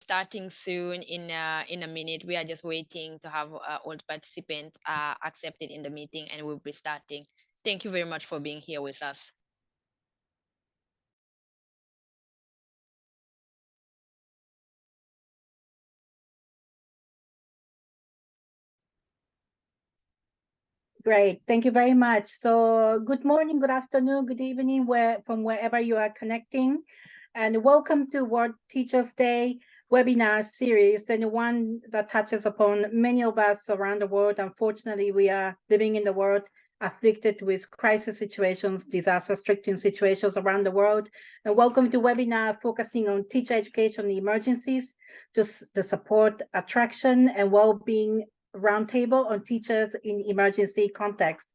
starting soon in a minute. We are just waiting to have all the participants accepted in the meeting, and we'll be starting. Thank you very much for being here with us. Great. Thank you very much. So good morning, good afternoon, good evening, from wherever you are connecting. And welcome to World Teachers Day webinar series, and one that touches upon many of us around the world. Unfortunately, we are living in the world afflicted with crisis situations, disaster-stricken situations around the world. And welcome to webinar focusing on teacher education emergencies to support attraction and well-being roundtable on teachers in emergency context.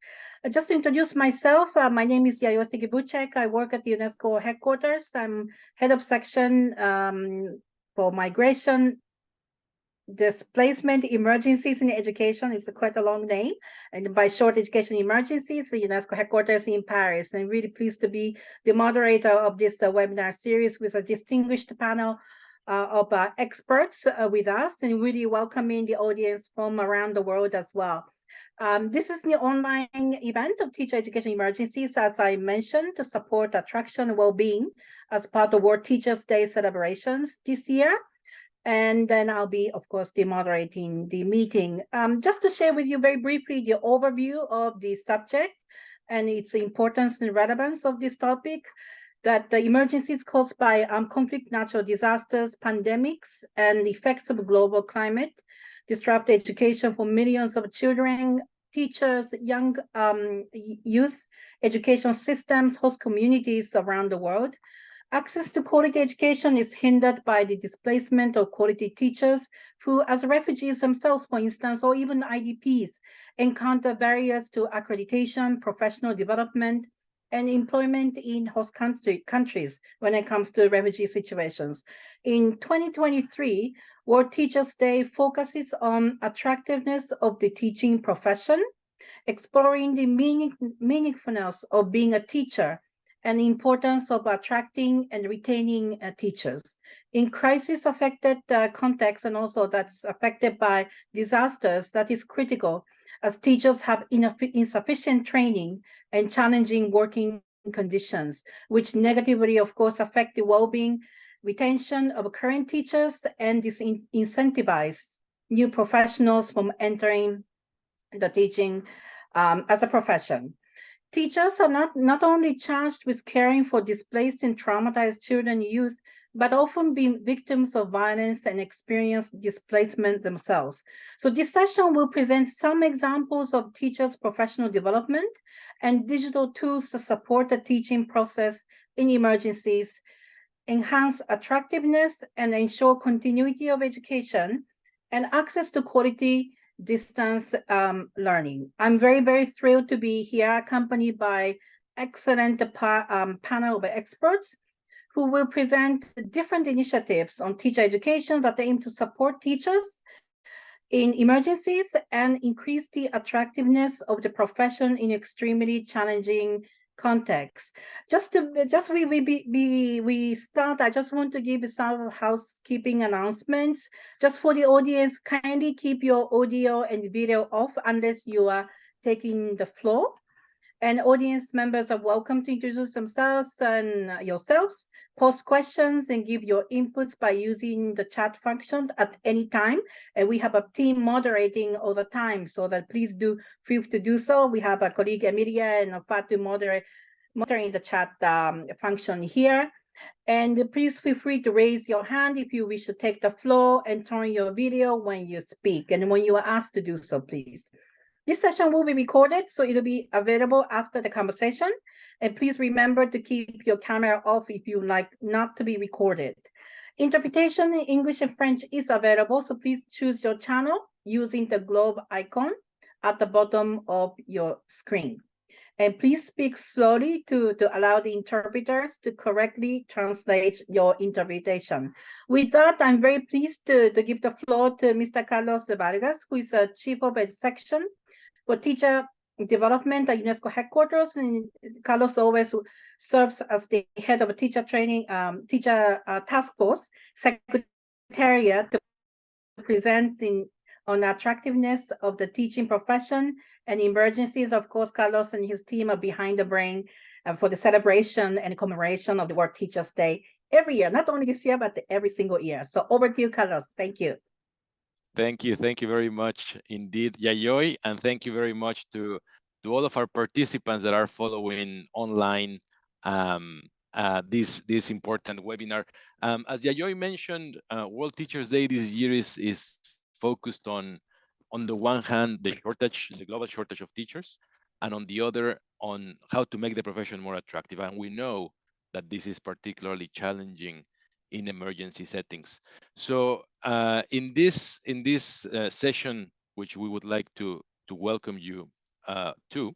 Just to introduce myself, my name is Yayoi Gibuchek. I work at the UNESCO headquarters. I'm head of section for migration, displacement, emergencies in education. It's quite a long name. And by short, education emergencies, the UNESCO headquarters in Paris. And I'm really pleased to be the moderator of this webinar series with a distinguished panel of experts with us, and really welcoming the audience from around the world as well. This is the online event of teacher education emergencies, as I mentioned, to support attraction and well-being as part of World Teachers Day celebrations this year. And then I'll be, of course, moderating the meeting. Just to share with you very briefly the overview of the subject and its importance and relevance of this topic, that the emergencies caused by conflict, natural disasters, pandemics, and the effects of global climate disrupt education for millions of children, teachers, young youth, education systems, host communities around the world. Access to quality education is hindered by the displacement of quality teachers who, as refugees themselves, for instance, or even IDPs, encounter barriers to accreditation, professional development, and employment in host countries when it comes to refugee situations. In 2023, World Teachers Day focuses on attractiveness of the teaching profession, exploring the meaningfulness of being a teacher and the importance of attracting and retaining teachers. In crisis-affected contexts, and also that's affected by disasters, that is critical, as teachers have insufficient training and challenging working conditions, which negatively, of course, affect the well-being, retention of current teachers, and disincentivize new professionals from entering the teaching as a profession. Teachers are not only charged with caring for displaced and traumatized children and youth, but often being victims of violence and experience displacement themselves. So this session will present some examples of teachers' professional development and digital tools to support the teaching process in emergencies, enhance attractiveness, and ensure continuity of education and access to quality distance learning. I'm very, very thrilled to be here, accompanied by excellent panel of experts who will present different initiatives on teacher education that aim to support teachers in emergencies and increase the attractiveness of the profession in extremely challenging contexts. We start, I just want to give some housekeeping announcements. Just for the audience, kindly keep your audio and video off unless you are taking the floor. And audience members are welcome to introduce themselves and yourselves, post questions, and give your inputs by using the chat function at any time. And we have a team moderating all the time, so that please do feel to do so. We have a colleague Emilia and Fatu monitoring the chat function here. And please feel free to raise your hand if you wish to take the floor and turn your video when you speak and when you are asked to do so, please. This session will be recorded, so it'll be available after the conversation. And please remember to keep your camera off if you like not to be recorded. Interpretation in English and French is available, so please choose your channel using the globe icon at the bottom of your screen. And please speak slowly to allow the interpreters to correctly translate your interpretation. With that, I'm very pleased to give the floor to Mr. Carlos Vargas, who is the Chief of Section for Teacher Development at UNESCO headquarters. And Carlos always serves as the head of a teacher training, task force, secretary to present on attractiveness of the teaching profession and emergencies. Of course, Carlos and his team are behind the brain for the celebration and commemoration of the World Teachers Day every year, not only this year, but every single year. So over to you, Carlos. Thank you. Thank you very much indeed, Yayoi, and thank you very much to all of our participants that are following online this important webinar. As Yayoi mentioned, World Teachers Day this year is focused on the one hand the global shortage of teachers, and on the other on how to make the profession more attractive. And we know that this is particularly challenging in emergency settings. So in this session, which we would like to welcome you to,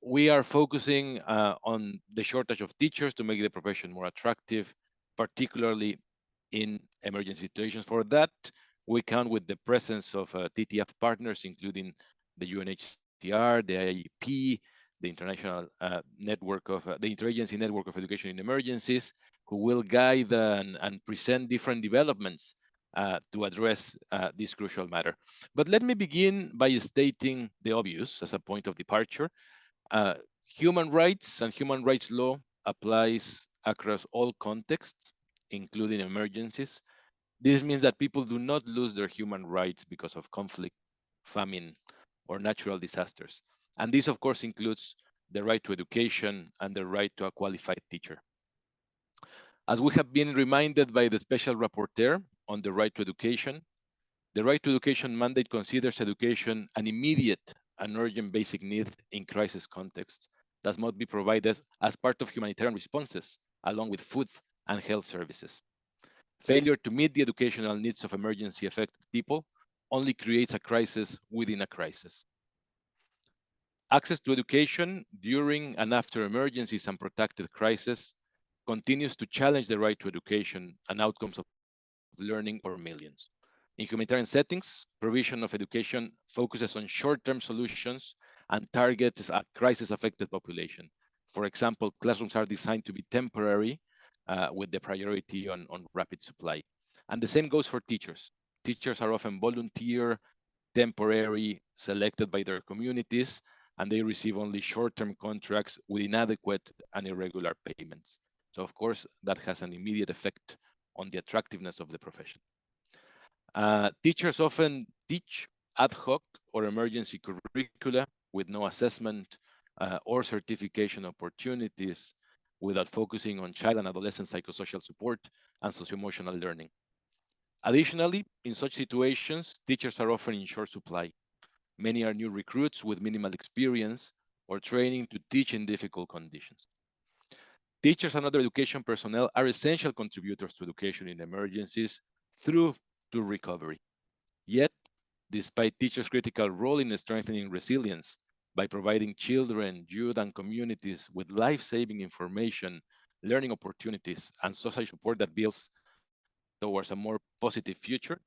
we are focusing on the shortage of teachers to make the profession more attractive, particularly in emergency situations. For that, we count with the presence of TTF partners, including the UNHCR, the IEP, the international the interagency network of education in emergencies, who will guide and present different developments to address this crucial matter. But let me begin by stating the obvious as a point of departure. Uh, Human rights and human rights law applies across all contexts, including emergencies. This means that people do not lose their human rights because of conflict, famine, or natural disasters. And this, of course, includes the right to education and the right to a qualified teacher. As we have been reminded by the Special Rapporteur on the right to education, the right to education mandate considers education an immediate and urgent basic need in crisis contexts that must be provided as part of humanitarian responses, along with food and health services. Failure to meet the educational needs of emergency affected people only creates a crisis within a crisis. Access to education during and after emergencies and protracted crises continues to challenge the right to education and outcomes of learning for millions. In humanitarian settings, provision of education focuses on short-term solutions and targets a crisis-affected population. For example, classrooms are designed to be temporary with the priority on rapid supply. And the same goes for teachers. Teachers are often volunteer, temporary, selected by their communities, and they receive only short-term contracts with inadequate and irregular payments. So of course, that has an immediate effect on the attractiveness of the profession. Teachers often teach ad hoc or emergency curricula with no assessment or certification opportunities, without focusing on child and adolescent psychosocial support and socio-emotional learning. Additionally, in such situations, teachers are often in short supply. Many are new recruits with minimal experience or training to teach in difficult conditions. Teachers and other education personnel are essential contributors to education in emergencies through to recovery. Yet, despite teachers' critical role in strengthening resilience by providing children, youth, and communities with life-saving information, learning opportunities, and social support that builds towards a more positive future,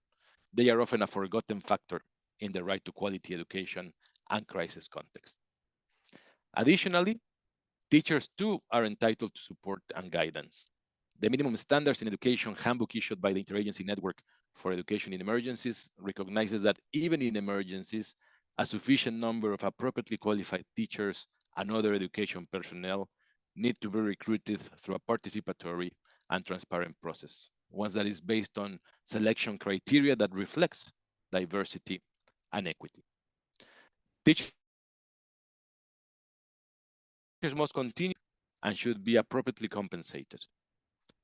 they are often a forgotten factor in the right to quality education and crisis context. Additionally, teachers too are entitled to support and guidance. The minimum standards in education handbook issued by the Interagency Network for Education in Emergencies recognizes that even in emergencies, a sufficient number of appropriately qualified teachers and other education personnel need to be recruited through a participatory and transparent process, one that is based on selection criteria that reflects diversity and equity. Teachers must continue to be valued and should be appropriately compensated.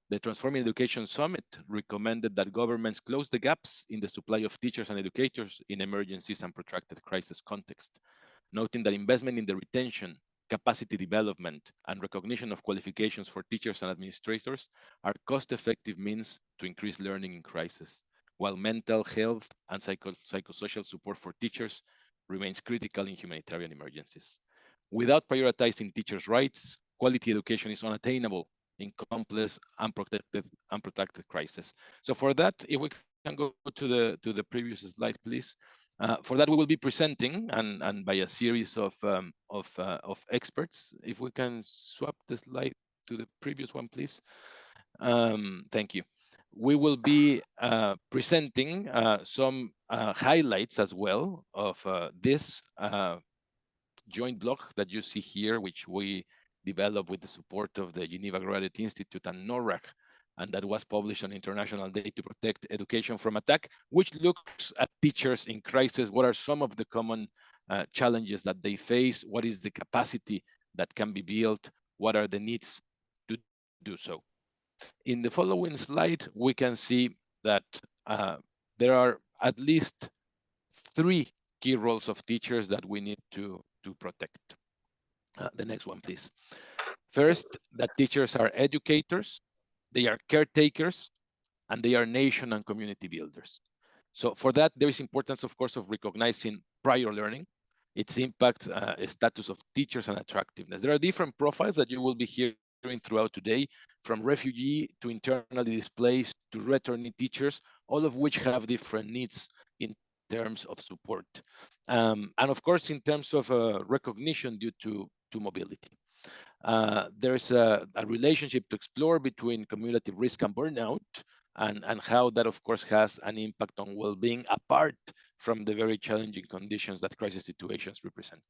The Transforming Education Summit recommended that governments close the gaps in the supply of teachers and educators in emergencies and protracted crisis context, noting that investment in the retention, capacity development, and recognition of qualifications for teachers and administrators are cost-effective means to increase learning in crisis, while mental health and psychosocial support for teachers remains critical in humanitarian emergencies. Without prioritizing teachers' rights, quality education is unattainable in complex and protected crisis. So for that, if we can go to the previous slide, please. For that, we will be presenting and by a series of experts. If we can swap the slide to the previous one, please. Thank you. we will be presenting some highlights as well of this joint blog that you see here, which we developed with the support of the Geneva Graduate Institute and NORAC, and that was published on International Day to Protect Education from Attack, which looks at teachers in crisis. What are some of the common challenges that they face? What is the capacity that can be built? What are the needs to do so? In the following slide, we can see that there are at least 3 key roles of teachers that we need to protect. The next one, please. First, that teachers are educators, they are caretakers, and they are nation and community builders. So for that, there is importance, of course, of recognizing prior learning, its impact, status of teachers, and attractiveness. There are different profiles that you will be hearing throughout today, from refugee to internally displaced to returning teachers, all of which have different needs in terms of support. And of course, in terms of recognition due to mobility. There's a relationship to explore between cumulative risk and burnout, and how that, of course, has an impact on well-being apart from the very challenging conditions that crisis situations represent.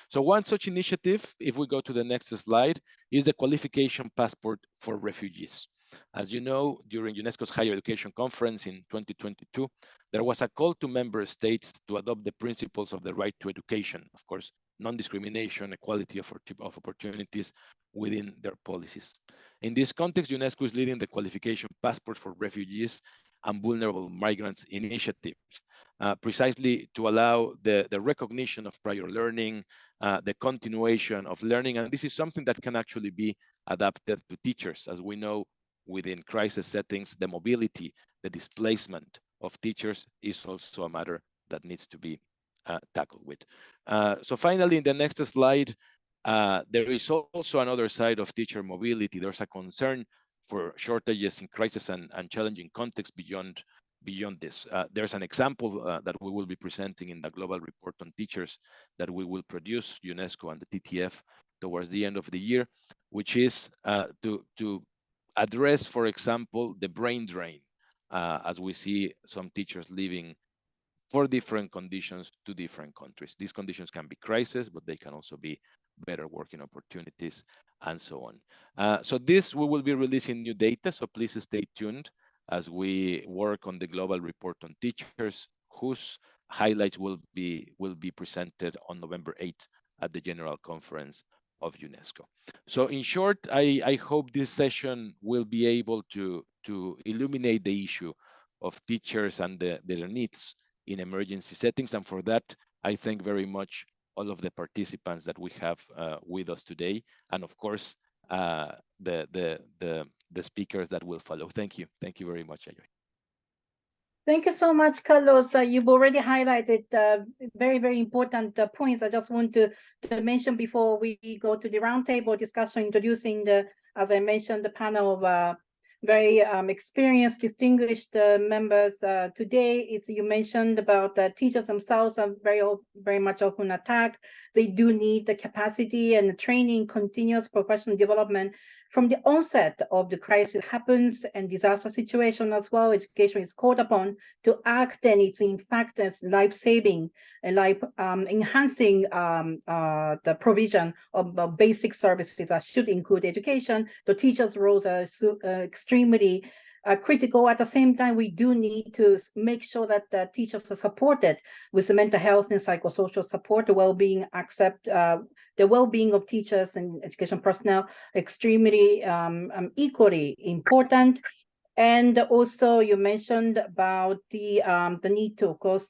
So one such initiative, if we go to the next slide, is the qualification passport for refugees. As you know, during UNESCO's Higher Education Conference in 2022, there was a call to member states to adopt the principles of the right to education, of course, non-discrimination, equality of opportunities within their policies. In this context, UNESCO is leading the qualification passport for refugees and vulnerable migrants initiatives, precisely to allow the recognition of prior learning, the continuation of learning, and this is something that can actually be adapted to teachers. As we know, within crisis settings, the mobility, the displacement of teachers is also a matter that needs to be tackled with. So finally, in the next slide, there is also another side of teacher mobility. There's a concern for shortages in crisis and challenging contexts beyond this. There's an example that we will be presenting in the global report on teachers that we will produce, UNESCO and the TTF, towards the end of the year, which is to address, for example, the brain drain, as we see some teachers leaving for different conditions to different countries. These conditions can be crisis, but they can also be better working opportunities and so on. So this, we will be releasing new data, so please stay tuned as we work on the global report on teachers, whose highlights will be presented on November 8th at the General Conference of UNESCO. So in short, I hope this session will be able to illuminate the issue of teachers and their needs in emergency settings. And for that, I thank very much all of the participants that we have with us today, and of course, the speakers that will follow. Thank you. Thank you very much, Ayoy. Thank you so much, Carlos. You've already highlighted very, very important points. I just want to mention before we go to the roundtable discussion, introducing as I mentioned, the panel of very experienced, distinguished members today. It's you mentioned about teachers themselves are very much often attacked. They do need the capacity and the training, continuous professional development from the onset of the crisis happens and disaster situation as well. Education is called upon to act, and it's in fact as life-saving and life enhancing the provision of basic services that should include education. The teachers' roles are extremely critical. At the same time, we do need to make sure that the teachers are supported with the mental health and psychosocial support, the well-being the well-being of teachers and education personnel extremely equally important. And also, you mentioned about the need to, of course,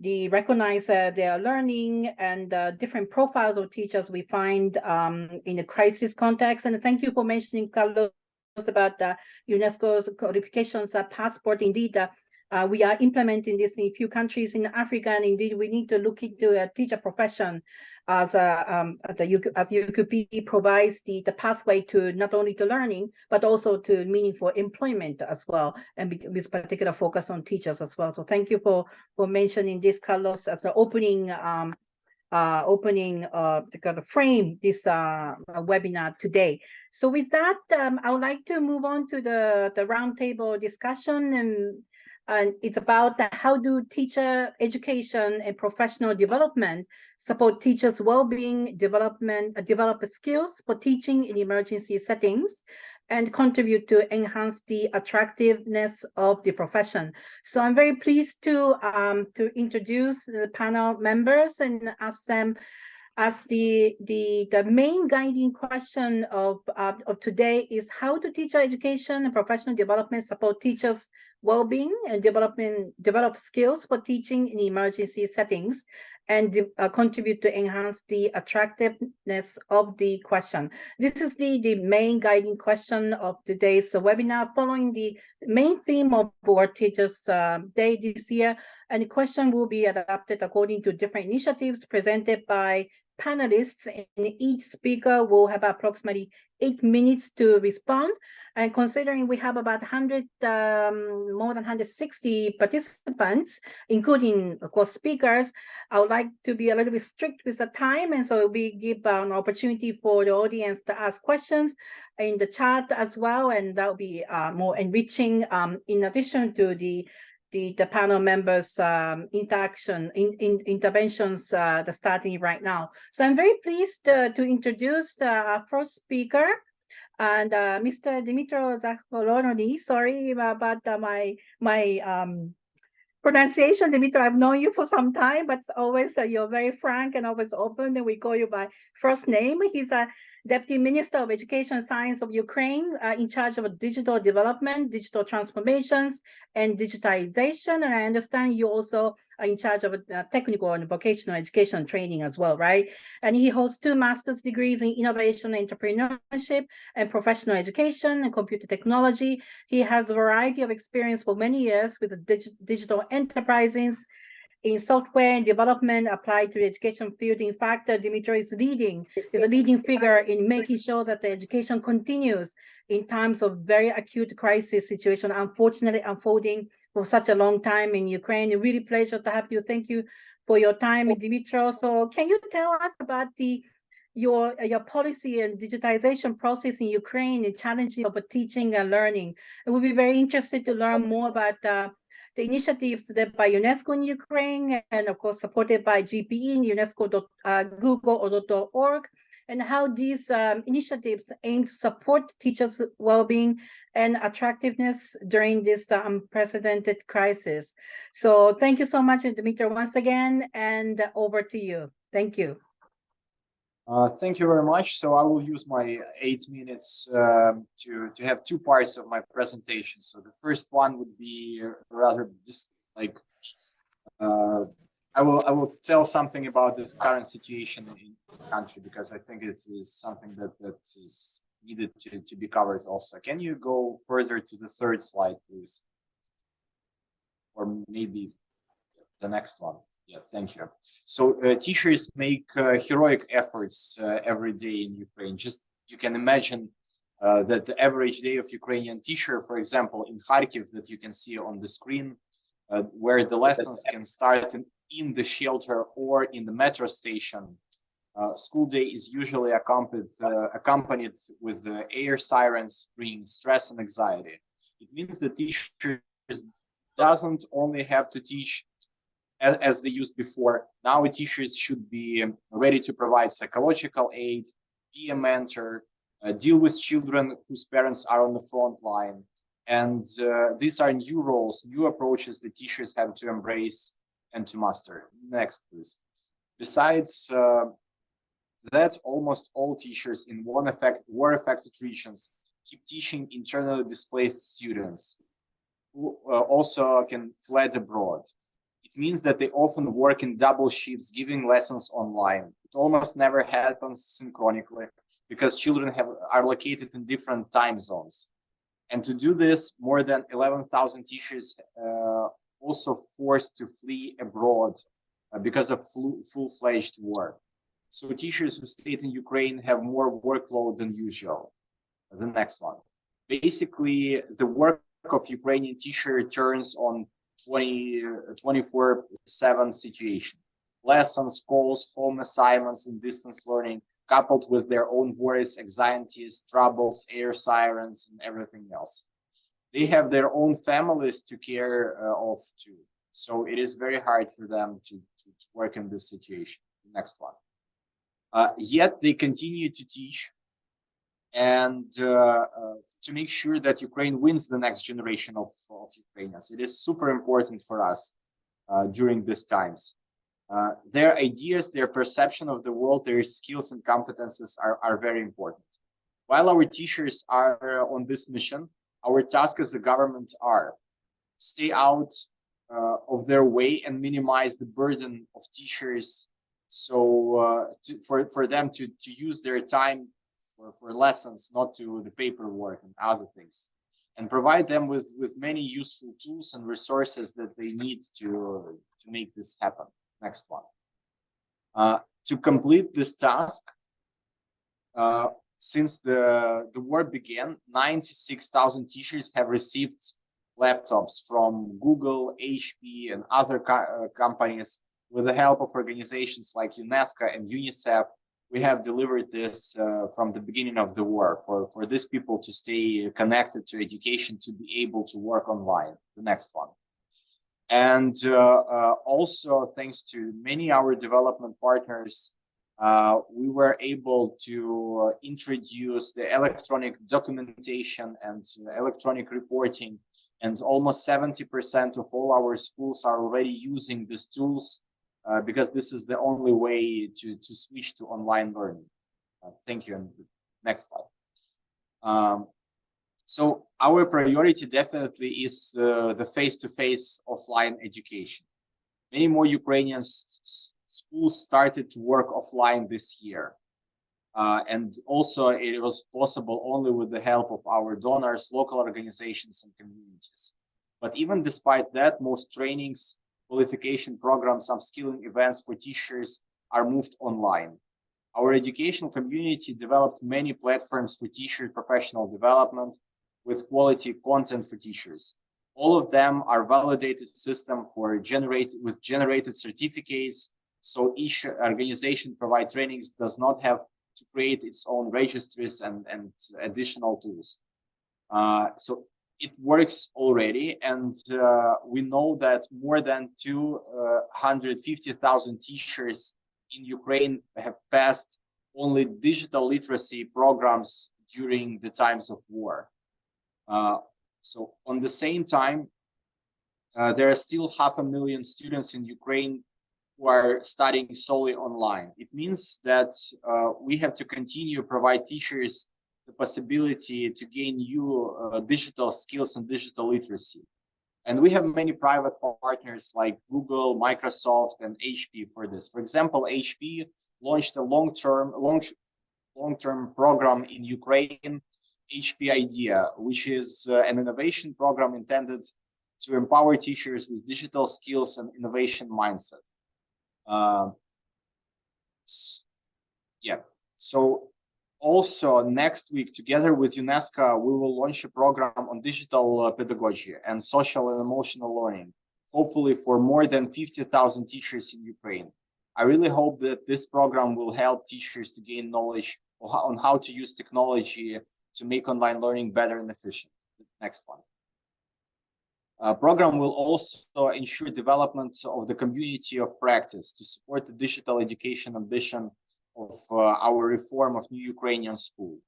recognize their learning and different profiles of teachers we find in a crisis context. And thank you for mentioning, Carlos, about UNESCO's qualifications passport. Indeed, we are implementing this in a few countries in Africa, and indeed we need to look into a teacher profession as UQP provides the pathway to not only to learning, but also to meaningful employment as well, and with particular focus on teachers as well. So thank you for mentioning this, Carlos, as an opening opening to kind of frame this webinar today. So with that, I would like to move on to the roundtable discussion, and it's about how do teacher education and professional development support teachers' well-being development, develop skills for teaching in emergency settings, and contribute to enhance the attractiveness of the profession. So I'm very pleased to introduce the panel members and ask them as the main guiding question of today is how to teacher education and professional development support teachers' well-being and develop skills for teaching in emergency settings and contribute to enhance the attractiveness of the question. This is the main guiding question of today's webinar, following the main theme of World Teachers Day this year. And the question will be adapted according to different initiatives presented by panelists, and each speaker will have approximately 8 minutes to respond. And considering we have about 100, more than 160 participants, including, of course, speakers, I would like to be a little bit strict with the time. And so we give an opportunity for the audience to ask questions in the chat as well. And that will be more enriching in addition to the panel members' interventions that's starting right now. So I'm very pleased to introduce our first speaker, and Mr. Dimitro Zakholoroni. Sorry about my pronunciation, Dimitro. I've known you for some time, but always you're very frank and always open, and we call you by first name. He's a Deputy Minister of Education and Science of Ukraine, in charge of digital development, digital transformations, and digitization. And I understand you also are in charge of technical and vocational education training as well, right? And he holds 2 master's degrees in innovation, entrepreneurship, and professional education and computer technology. He has a variety of experience for many years with digital enterprises in software and development applied to the education field. In fact, Dimitro is a leading figure in making sure that the education continues in times of very acute crisis situation, unfortunately unfolding for such a long time in Ukraine. A really pleasure to have you. Thank you for your time, Dimitro. So can you tell us about your policy and digitization process in Ukraine and challenges of teaching and learning? And we'll be very interested to learn more about the initiatives led by UNESCO in Ukraine, and of course supported by GPE and UNESCO.Google.org, and how these initiatives aim to support teachers' well-being and attractiveness during this unprecedented crisis. So thank you so much, Dmitry, once again, and over to you. Thank you. Thank you very much. So I will use my 8 minutes to have 2 parts of my presentation. So the first one would be rather just like I will tell something about this current situation in the country, because I think it is something that is needed to be covered also. Can you go further to the third slide, please? Or maybe the next one. Yeah, thank you. So teachers make heroic efforts every day in Ukraine. Just you can imagine that the average day of Ukrainian teacher, for example, in Kharkiv, that you can see on the screen, where the lessons can start in the shelter or in the metro station. School day is usually accompanied with air sirens, bringing stress and anxiety. It means that teachers doesn't only have to teach as they used before. Now teachers should be ready to provide psychological aid, be a mentor, deal with children whose parents are on the front line. And these are new roles, new approaches that teachers have to embrace and to master. Next, please. Besides that, almost all teachers in war-affected regions keep teaching internally displaced students who also can fled abroad. It means that they often work in double shifts, giving lessons online. It almost never happens synchronically because children are located in different time zones. And to do this, more than 11,000 teachers also forced to flee abroad because of full-fledged war. So teachers who stayed in Ukraine have more workload than usual. The next one. Basically, the work of Ukrainian teacher turns on 24/7 situation. lessons, calls, home assignments, and distance learning, coupled with their own worries, anxieties, troubles, air sirens, and everything else. They have their own families to care of too. So it is very hard for them to work in this situation. Next one. Yet they continue to teach and to make sure that Ukraine wins the next generation of Ukrainians. It is super important for us during these times. Their ideas, their perception of the world, their skills and competences are very important. While our teachers are on this mission, our task as a government are stay out of their way and minimize the burden of teachers. So for them to use their time for lessons, not to the paperwork and other things, and provide them with many useful tools and resources that they need to make this happen. Next one. To complete this task, since the war began, 96,000 teachers have received laptops from Google, HP, and other companies. With the help of organizations like UNESCO and UNICEF, we have delivered this from the beginning of the war for these people to stay connected to education, to be able to work online. The next one. And also, thanks to many our development partners, we were able to introduce the electronic documentation and electronic reporting, and almost 70% of all our schools are already using these tools because this is the only way to switch to online learning. Thank you. And next slide. So our priority definitely is the face-to-face offline education. Many more Ukrainian schools started to work offline this year. And also it was possible only with the help of our donors, local organizations, and communities. But even despite that, most trainings, qualification programs, upskilling events for teachers are moved online. Our educational community developed many platforms for teacher professional development with quality content for teachers. All of them are validated system for generated certificates. So each organization provide trainings does not have to create its own registries and additional tools. So it works already, and we know that more than 250,000 teachers in Ukraine have passed only digital literacy programs during the times of war. So on the same time, there are still 500,000 students in Ukraine who are studying solely online. It means that we have to continue to provide teachers the possibility to gain new digital skills and digital literacy. And we have many private partners like Google, Microsoft, and HP for this. For example, HP launched a long-term program in Ukraine, HP Idea, which is an innovation program intended to empower teachers with digital skills and innovation mindset. So also next week, together with UNESCO, we will launch a program on digital pedagogy and social and emotional learning, hopefully for more than 50,000 teachers in Ukraine. I really hope that this program will help teachers to gain knowledge on how to use technology to make online learning better and efficient. Next one. Program will also ensure development of the community of practice to support the digital education ambition of our reform of New Ukrainian School.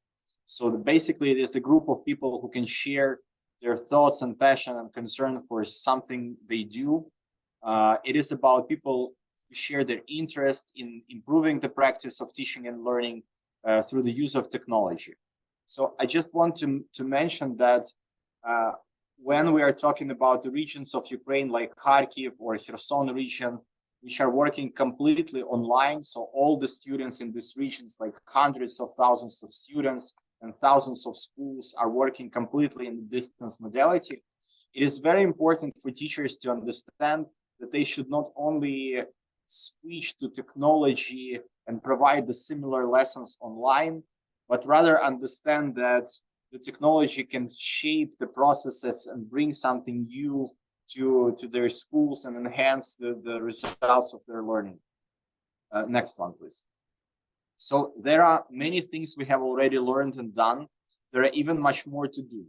So basically, it is a group of people who can share their thoughts and passion and concern for something they do. It is about people who share their interest in improving the practice of teaching and learning through the use of technology. So I just want to mention that when we are talking about the regions of Ukraine like Kharkiv or Kherson region, which are working completely online, so all the students in these regions, like hundreds of thousands of students and thousands of schools, are working completely in the distance modality. It is very important for teachers to understand that they should not only switch to technology and provide the similar lessons online, but rather understand that the technology can shape the processes and bring something new to their schools and enhance the results of their learning. Next one, please. So there are many things we have already learned and done. There are even much more to do.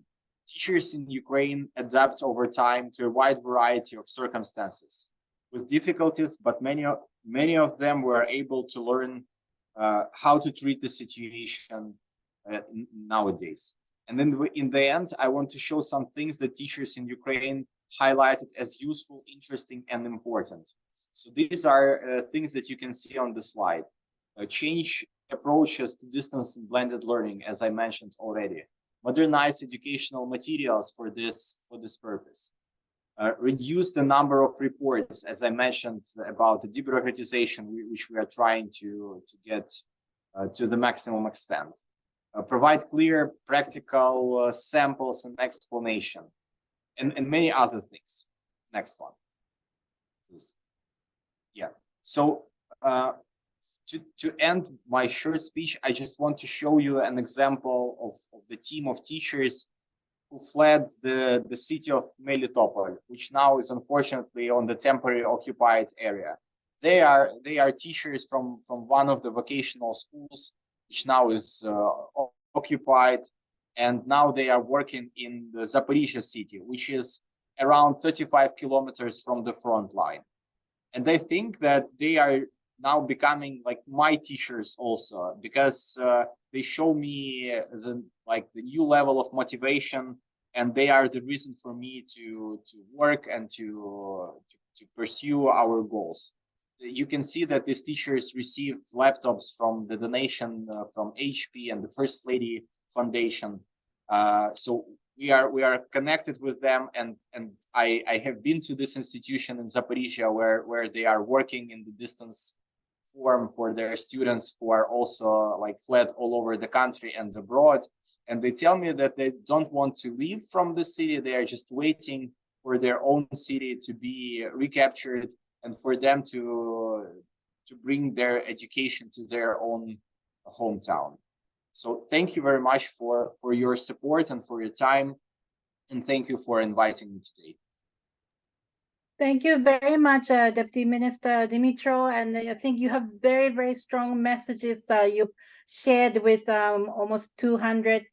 Teachers in Ukraine adapt over time to a wide variety of circumstances with difficulties, but many of them were able to learn how to treat the situation nowadays. And then in the end, I want to show some things that teachers in Ukraine highlighted as useful, interesting, and important. So these are things that you can see on the slide. Change approaches to distance and blended learning, as I mentioned already. Modernize educational materials for this purpose. Reduce the number of reports, as I mentioned, about the debureaucratization, which we are trying to get to the maximum extent. Provide clear, practical samples and explanation, and many other things. Next one, please. Yeah. So to end my short speech, I just want to show you an example of the team of teachers who fled the city of Melitopol, which now is unfortunately on the temporary occupied area. They are teachers from one of the vocational schools, which now is occupied, and now they are working in the Zaporizhia city, which is around 35 kilometers from the front line. And I think that they are now becoming like my teachers also, because they show me the new level of motivation, and they are the reason for me to work and to pursue our goals. You can see that these teachers received laptops from the donation from HP and the First Lady Foundation. So we are connected with them, and I have been to this institution in Zaporizhia where they are working in the distance form for their students who are also like fled all over the country and abroad. And they tell me that they don't want to leave from the city. They are just waiting for their own city to be recaptured and for them to bring their education to their own hometown. So thank you very much for your support and for your time. And thank you for inviting me today. Thank you very much, Deputy Minister Dimitro. And I think you have very, very strong messages you've shared with almost 200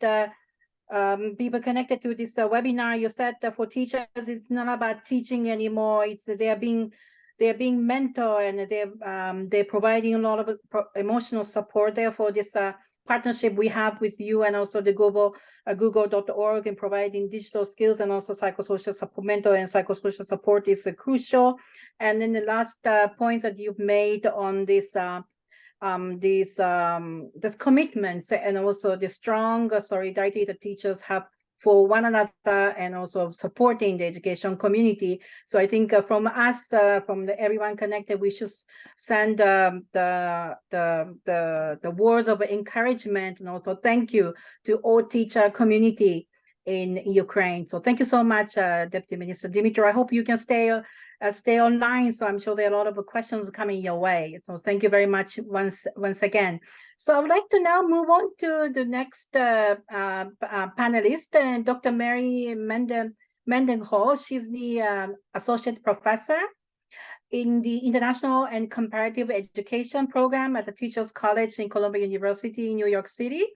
people connected to this webinar. You said for teachers, it's not about teaching anymore. It's they're being mentored, and they're providing a lot of emotional support. Therefore, this partnership we have with you and also the Google.org in providing digital skills and also psychosocial mental and psychosocial support is crucial. And then the last point that you've made on this commitments and also the strong solidarity that teachers have for one another and also supporting the education community. So I think from us, from everyone connected, we should send the words of encouragement and also thank you to all teacher community in Ukraine. So thank you so much, Deputy Minister Dimitro. I hope you can stay online. So I'm sure there are a lot of questions coming your way. So thank you very much once again. So I would like to now move on to the next panelist, Dr. Mary Mendenhall. She's the associate professor in the International and Comparative Education program at the Teachers College in Columbia University in New York City.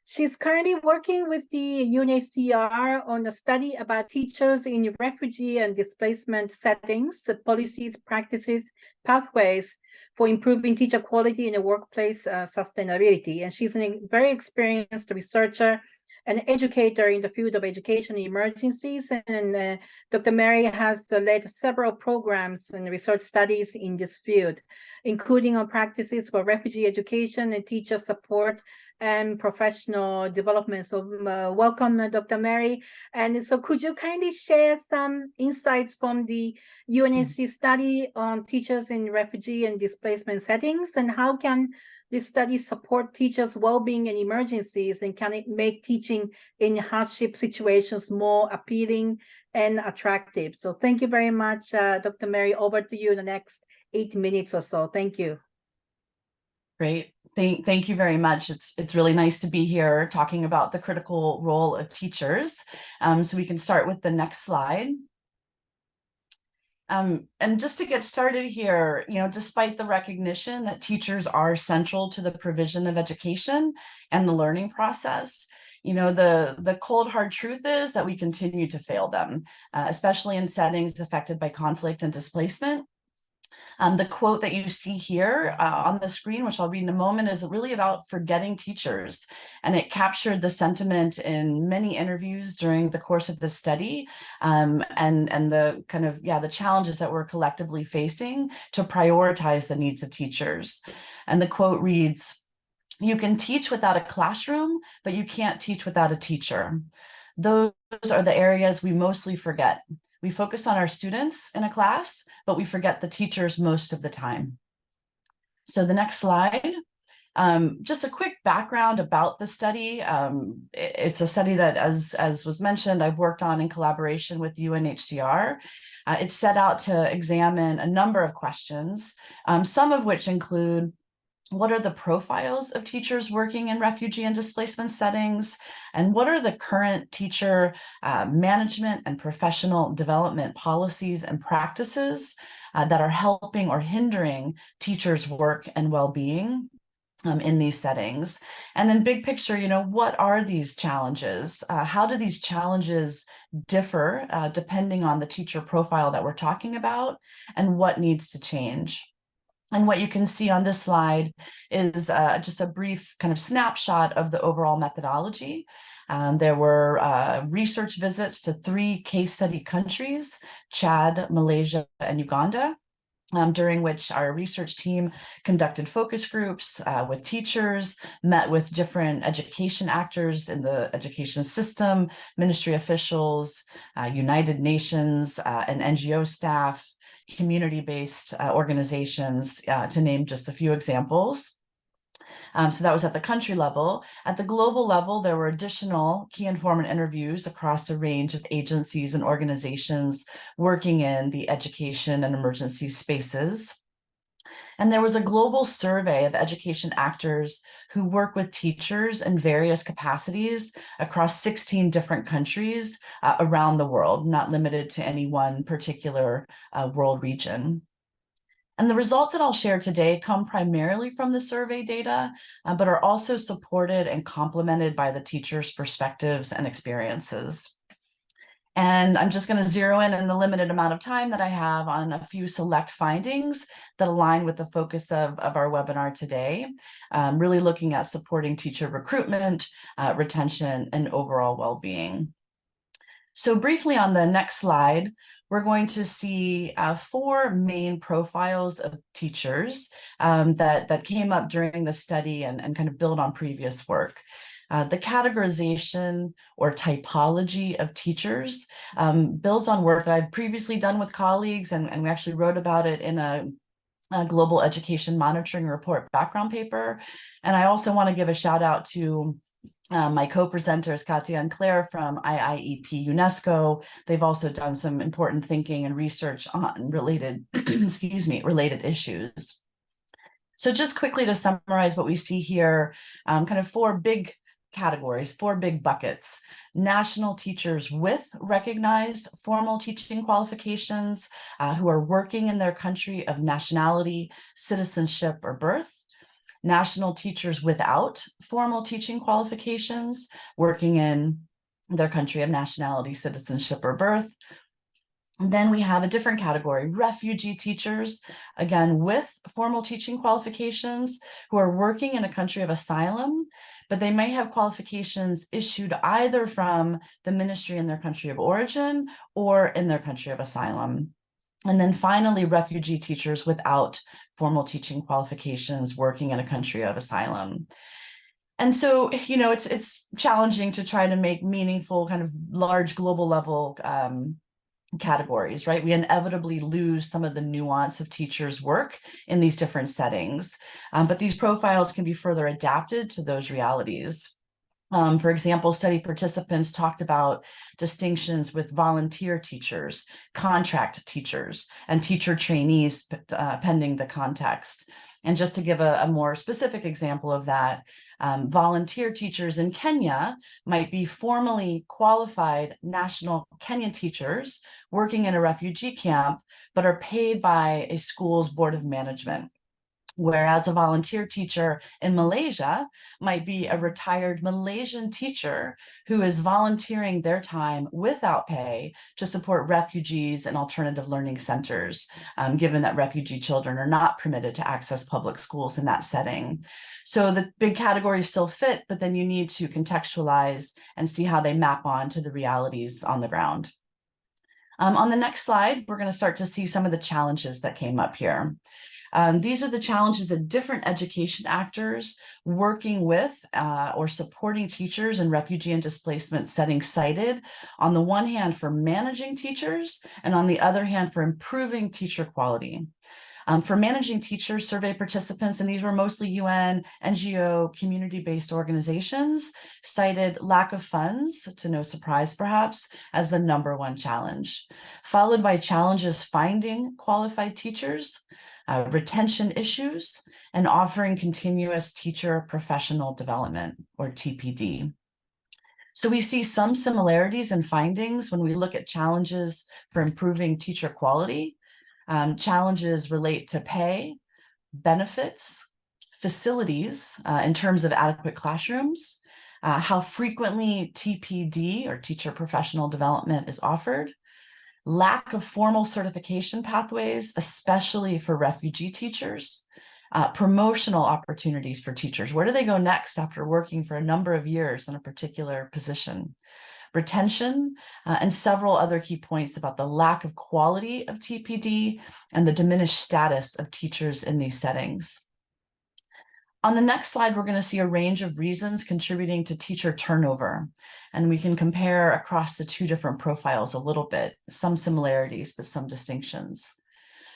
She's currently working with the UNHCR on a study about teachers in refugee and displacement settings, policies, practices, pathways for improving teacher quality in the workplace sustainability. And she's a very experienced researcher and educator in the field of education emergencies. And Dr. Mary has led several programs and research studies in this field, including on practices for refugee education and teacher support and professional development. So welcome, Dr. Mary. And so could you kindly share some insights from the UNHCR study on teachers in refugee and displacement settings, and how can this study support teachers' well-being in emergencies, and can it make teaching in hardship situations more appealing and attractive? So thank you very much, Dr. Mary. Over to you in the next 8 minutes or so. Thank you. Great. Thank you very much. It's really nice to be here talking about the critical role of teachers. So we can start with the next slide. And just to get started here, despite the recognition that teachers are central to the provision of education and the learning process, the cold hard truth is that we continue to fail them, especially in settings affected by conflict and displacement. The quote that you see here on the screen, which I'll read in a moment, is really about forgetting teachers. And it captured the sentiment in many interviews during the course of this study, and the kind of, the challenges that we're collectively facing to prioritize the needs of teachers. And the quote reads, "You can teach without a classroom, but you can't teach without a teacher." Those are the areas we mostly forget. We focus on our students in a class, but we forget the teachers most of the time. So the next slide, just a quick background about the study. It's a study that, as was mentioned, I've worked on in collaboration with UNHCR. It set out to examine a number of questions, some of which include: what are the profiles of teachers working in refugee and displacement settings? And what are the current teacher management and professional development policies and practices that are helping or hindering teachers' work and well-being in these settings? And then big picture, what are these challenges? How do these challenges differ depending on the teacher profile that we're talking about, and what needs to change? And what you can see on this slide is just a brief kind of snapshot of the overall methodology. There were research visits to 3 case study countries: Chad, Malaysia, and Uganda, during which our research team conducted focus groups with teachers, met with different education actors in the education system, ministry officials, United Nations, and NGO staff, community-based organizations, to name just a few examples. So that was at the country level. At the global level, there were additional key informant interviews across a range of agencies and organizations working in the education and emergency spaces. And there was a global survey of education actors who work with teachers in various capacities across 16 different countries around the world, not limited to any one particular world region. And the results that I'll share today come primarily from the survey data, but are also supported and complemented by the teachers' perspectives and experiences. And I'm just going to zero in the limited amount of time that I have on a few select findings that align with the focus of our webinar today, really looking at supporting teacher recruitment, retention, and overall well-being. So briefly on the next slide, we're going to see 4 main profiles of teachers that came up during the study and kind of build on previous work. The categorization or typology of teachers builds on work that I've previously done with colleagues, and we actually wrote about it in a Global Education Monitoring Report background paper. And I also want to give a shout out to my co-presenters, Katya and Claire from IIEP UNESCO. They've also done some important thinking and research on related, related issues. So just quickly to summarize what we see here, kind of 4 big categories, 4 big buckets: national teachers with recognized formal teaching qualifications who are working in their country of nationality, citizenship, or birth; national teachers without formal teaching qualifications, working in their country of nationality, citizenship, or birth. And then we have a different category: refugee teachers, again, with formal teaching qualifications, who are working in a country of asylum, but they may have qualifications issued either from the ministry in their country of origin or in their country of asylum. And then finally, refugee teachers without formal teaching qualifications working in a country of asylum. And so, it's challenging to try to make meaningful kind of large global level categories, right? We inevitably lose some of the nuance of teachers' work in these different settings, but these profiles can be further adapted to those realities. For example, study participants talked about distinctions with volunteer teachers, contract teachers, and teacher trainees, pending the context. And just to give a more specific example of that, volunteer teachers in Kenya might be formally qualified national Kenyan teachers working in a refugee camp, but are paid by a school's board of management. Whereas a volunteer teacher in Malaysia might be a retired Malaysian teacher who is volunteering their time without pay to support refugees and alternative learning centers, given that refugee children are not permitted to access public schools in that setting. So the big categories still fit, but then you need to contextualize and see how they map on to the realities on the ground. On the next slide, we're going to start to see some of the challenges that came up here. These are the challenges that different education actors working with or supporting teachers in refugee and displacement settings cited, on the one hand for managing teachers, and on the other hand for improving teacher quality. For managing teachers, survey participants, and these were mostly UN, NGO, community-based organizations, cited lack of funds, to no surprise perhaps, as the #1 challenge, followed by challenges finding qualified teachers, retention issues, and offering continuous teacher professional development, or TPD. So we see some similarities in findings when we look at challenges for improving teacher quality. Challenges relate to pay, benefits, facilities in terms of adequate classrooms, how frequently TPD, or teacher professional development, is offered, lack of formal certification pathways, especially for refugee teachers, promotional opportunities for teachers. Where do they go next after working for a number of years in a particular position? Retention, and several other key points about the lack of quality of TPD and the diminished status of teachers in these settings. On the next slide, we're going to see a range of reasons contributing to teacher turnover, and we can compare across the two different profiles a little bit, some similarities, but some distinctions.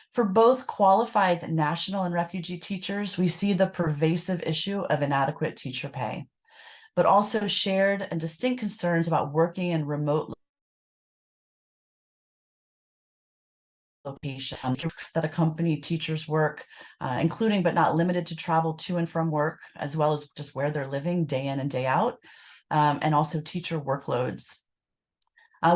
For both qualified national and refugee teachers, we see the pervasive issue of inadequate teacher pay, but also shared and distinct concerns about working in remote locations, risks that accompany teachers' work, including but not limited to travel to and from work, as well as just where they're living day in and day out, and also teacher workloads.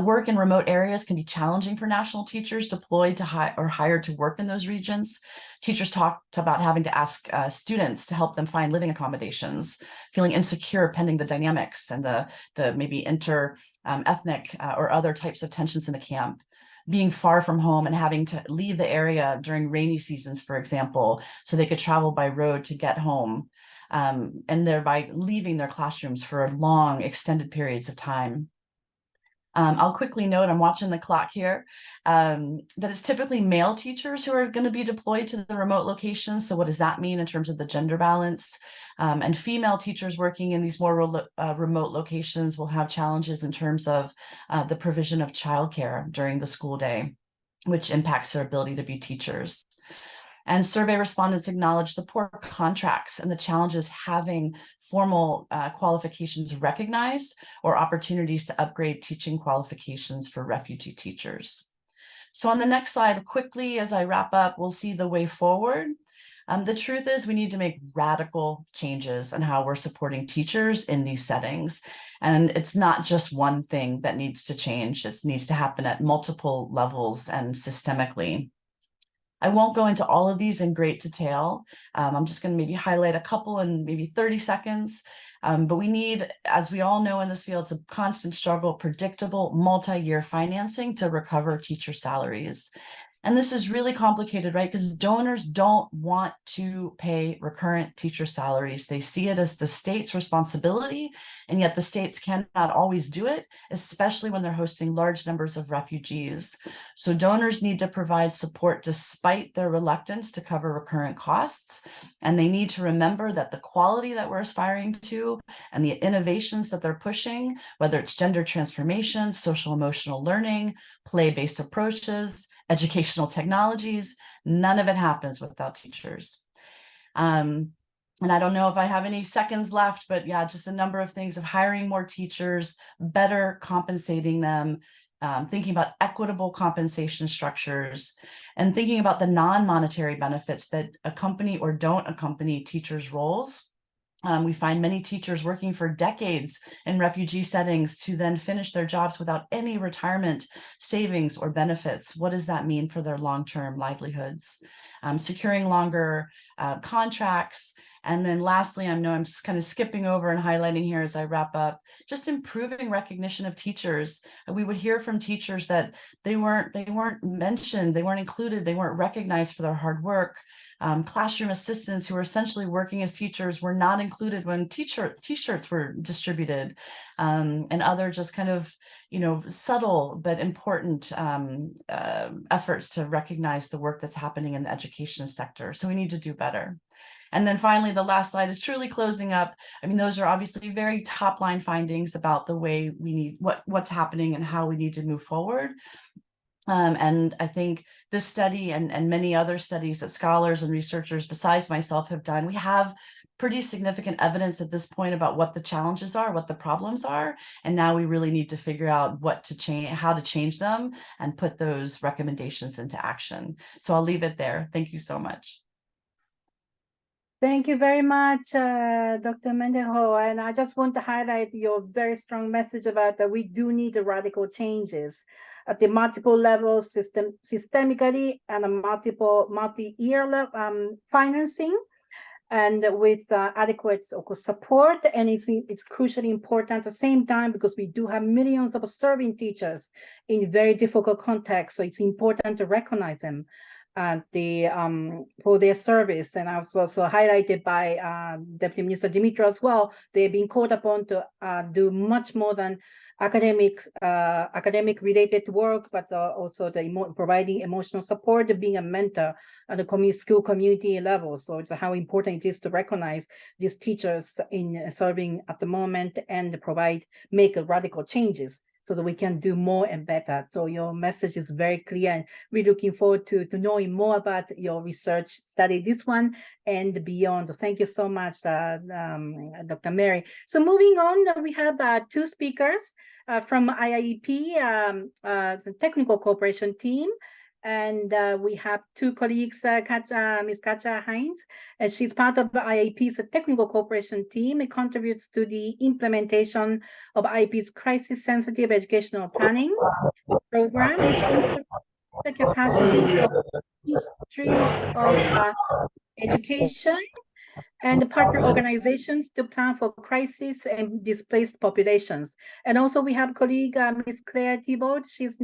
Work in remote areas can be challenging for national teachers deployed to or hired to work in those regions. Teachers talked about having to ask students to help them find living accommodations, feeling insecure pending the dynamics and the maybe inter-ethnic or other types of tensions in the camp, being far from home and having to leave the area during rainy seasons, for example, so they could travel by road to get home, and thereby leaving their classrooms for long, extended periods of time. I'll quickly note, I'm watching the clock here, that it's typically male teachers who are going to be deployed to the remote locations. So what does that mean in terms of the gender balance? And female teachers working in these more remote locations will have challenges in terms of the provision of childcare during the school day, which impacts their ability to be teachers. And survey respondents acknowledged the poor contracts and the challenges having formal qualifications recognized or opportunities to upgrade teaching qualifications for refugee teachers. So on the next slide, quickly, as I wrap up, we'll see the way forward. The truth is we need to make radical changes in how we're supporting teachers in these settings. And it's not just one thing that needs to change. It needs to happen at multiple levels and systemically. I won't go into all of these in great detail. I'm just going to maybe highlight a couple in maybe 30 seconds. But we need, as we all know in this field, it's a constant struggle, predictable multi-year financing to recover teacher salaries. And this is really complicated, right? Because donors don't want to pay recurrent teacher salaries. They see it as the state's responsibility, and yet the states cannot always do it, especially when they're hosting large numbers of refugees. So donors need to provide support despite their reluctance to cover recurrent costs. And they need to remember that the quality that we're aspiring to and the innovations that they're pushing, whether it's gender transformation, social emotional learning, play-based approaches, educational technologies, none of it happens without teachers. And I don't know if I have any seconds left, but yeah, just a number of things of hiring more teachers, better compensating them, thinking about equitable compensation structures, and thinking about the non-monetary benefits that accompany or don't accompany teachers' roles. We find many teachers working for decades in refugee settings to then finish their jobs without any retirement savings or benefits. What does that mean for their long-term livelihoods? Securing longer contracts. And then lastly, I know I'm just kind of skipping over and highlighting here as I wrap up, just improving recognition of teachers. We would hear from teachers that they weren't mentioned, they weren't included, they weren't recognized for their hard work. Classroom assistants who were essentially working as teachers were not included when t-shirts were distributed, and other just kind of, subtle but important efforts to recognize the work that's happening in the education sector. So we need to do better. And then finally, the last slide is truly closing up. I mean, those are obviously very top line findings about the way we need what's happening and how we need to move forward. And I think this study and many other studies that scholars and researchers besides myself have done, we have pretty significant evidence at this point about what the challenges are, what the problems are. And now we really need to figure out what to change, how to change them and put those recommendations into action. So I'll leave it there. Thank you so much. Thank you very much, Dr. Mendenhall. And I just want to highlight your very strong message about that we do need radical changes at the multiple levels, systemically, and a multi-year financing, and with adequate support. And it's crucially important at the same time because we do have millions of serving teachers in very difficult contexts. So it's important to recognize them for their service. And I was also highlighted by Deputy Minister Dimitro as well. They've been called upon to do much more than academic related work, but also providing emotional support, being a mentor at the school community level. So it's how important it is to recognize these teachers in serving at the moment and make radical changes so that we can do more and better. So your message is very clear, and we're looking forward to knowing more about your research study, this one and beyond. Thank you so much, Dr. Mary. So moving on, we have two speakers from IIEP, the technical cooperation team. And we have two colleagues, Ms. Katja Heinz, and she's part of IIP's technical cooperation team. It contributes to the implementation of IIP's crisis-sensitive educational planning program, which aims to the capacities of ministries of education and partner organizations to plan for crisis and displaced populations. And also we have colleague Ms. Claire Thibault. She's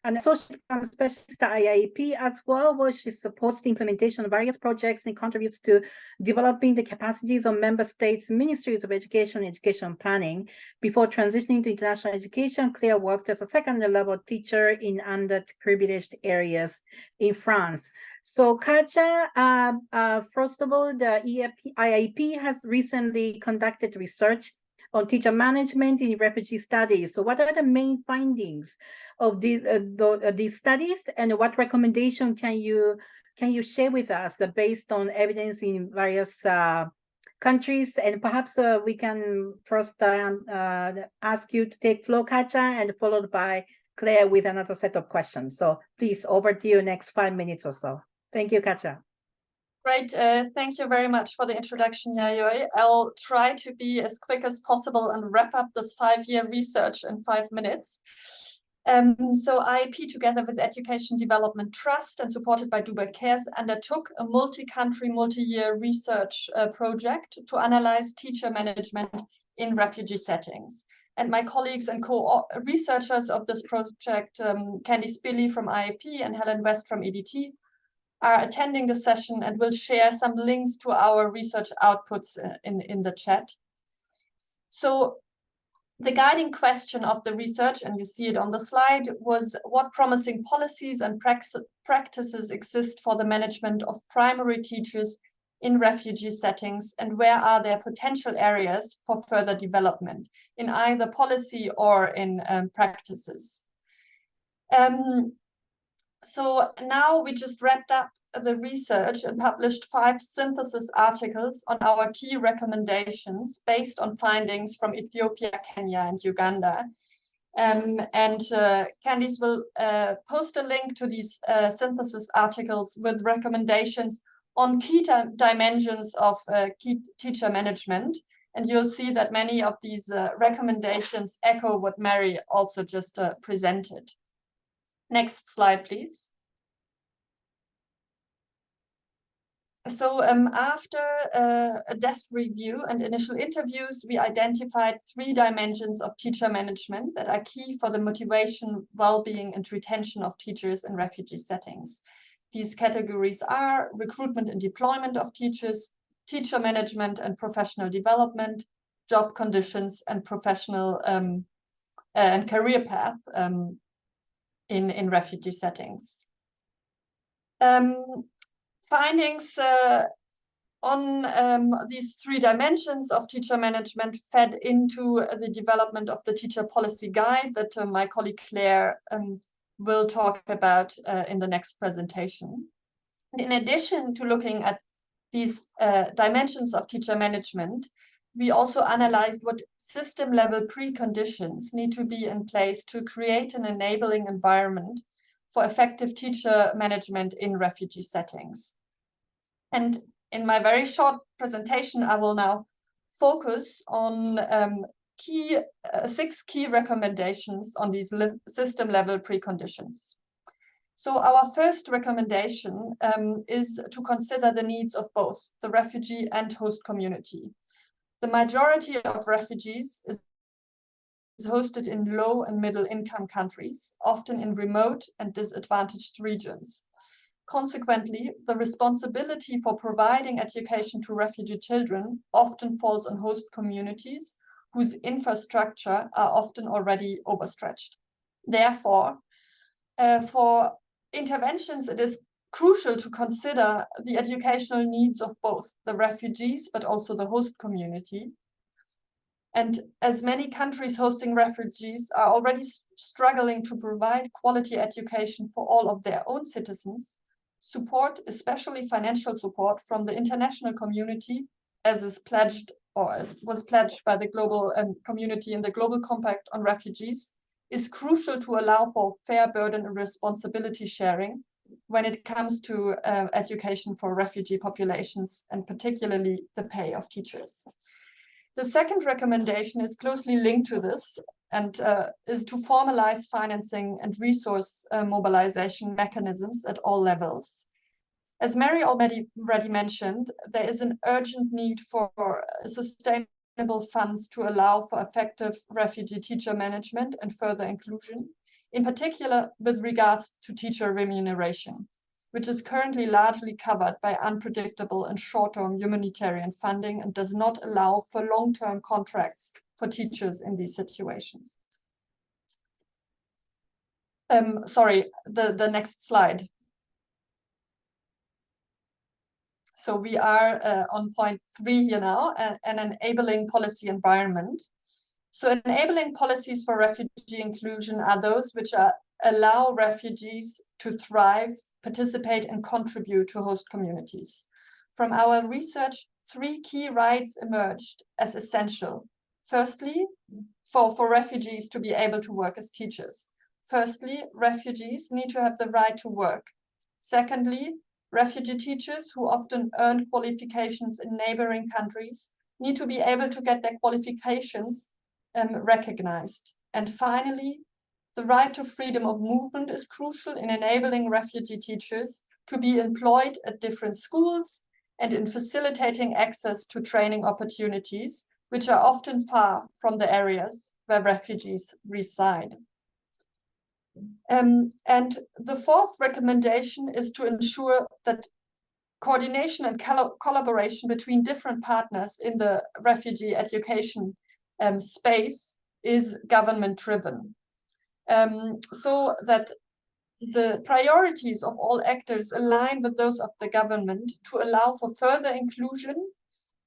an associate specialist at IIP as well, where she supports the implementation of various projects and contributes to developing the capacities of member states' ministries of education and education planning. Before transitioning to international education, Claire worked as a second-level teacher in underprivileged areas in France. So Katja, first of all, the IIP has recently conducted research on teacher management in refugee studies. So what are the main findings of these studies, and what recommendation can you share with us based on evidence in various countries? And perhaps we can first ask you to take floor, Katja, and followed by Claire with another set of questions. So please, over to you, next 5 minutes or so. Thank you, Katja. Great. Thank you very much for the introduction, Yayoi. I'll try to be as quick as possible and wrap up this 5-year research in 5 minutes. So IIP, together with Education Development Trust and supported by Dubai Cares, undertook a multi-country, multi-year research project to analyze teacher management in refugee settings. And my colleagues and co-researchers of this project, Candy Spilly from IIP and Helen West from EDT, are attending the session and will share some links to our research outputs in the chat. So the guiding question of the research, and you see it on the slide, was what promising policies and practices exist for the management of primary teachers in refugee settings, and where are there potential areas for further development in either policy or in practices. So now we just wrapped up the research and published 5 synthesis articles on our key recommendations based on findings from Ethiopia, Kenya, and Uganda. And Candice will post a link to these synthesis articles with recommendations on key dimensions of key teacher management. And you'll see that many of these recommendations echo what Mary also just presented. Next slide, please. So after a desk review and initial interviews, we identified 3 dimensions of teacher management that are key for the motivation, well-being, and retention of teachers in refugee settings. These categories are recruitment and deployment of teachers, teacher management and professional development, job conditions, and professional and career path in refugee settings. Findings on these 3 dimensions of teacher management fed into the development of the teacher policy guide that my colleague Claire will talk about in the next presentation. And in addition to looking at these dimensions of teacher management, we also analyzed what system-level preconditions need to be in place to create an enabling environment for effective teacher management in refugee settings. And in my very short presentation, I will now focus on 6 key recommendations on these system-level preconditions. So our first recommendation is to consider the needs of both the refugee and host community. The majority of refugees is hosted in low and middle income countries, often in remote and disadvantaged regions. Consequently, the responsibility for providing education to refugee children often falls on host communities whose infrastructure are often already overstretched. Therefore, for interventions, it is crucial to consider the educational needs of both the refugees, but also the host community. And as many countries hosting refugees are already struggling to provide quality education for all of their own citizens, support, especially financial support from the international community, as is pledged or as was pledged by the global community in the Global Compact on Refugees, is crucial to allow for fair burden and responsibility sharing when it comes to education for refugee populations, and particularly the pay of teachers. The second recommendation is closely linked to this and is to formalize financing and resource mobilization mechanisms at all levels. As Mary already mentioned, there is an urgent need for sustainable funds to allow for effective refugee teacher management and further inclusion, in particular with regards to teacher remuneration, which is currently largely covered by unpredictable and short-term humanitarian funding and does not allow for long-term contracts for teachers in these situations. Sorry, the next slide. So we are on point 3 here now, an enabling policy environment. So enabling policies for refugee inclusion are those which allow refugees to thrive, participate, and contribute to host communities. From our research, 3 key rights emerged as essential. Firstly, for refugees to be able to work as teachers. Firstly, refugees need to have the right to work. Secondly, refugee teachers who often earn qualifications in neighboring countries need to be able to get their qualifications recognized. And finally, the right to freedom of movement is crucial in enabling refugee teachers to be employed at different schools and in facilitating access to training opportunities, which are often far from the areas where refugees reside. And the fourth recommendation is to ensure that coordination and collaboration between different partners in the refugee education space is government-driven, so that the priorities of all actors align with those of the government to allow for further inclusion,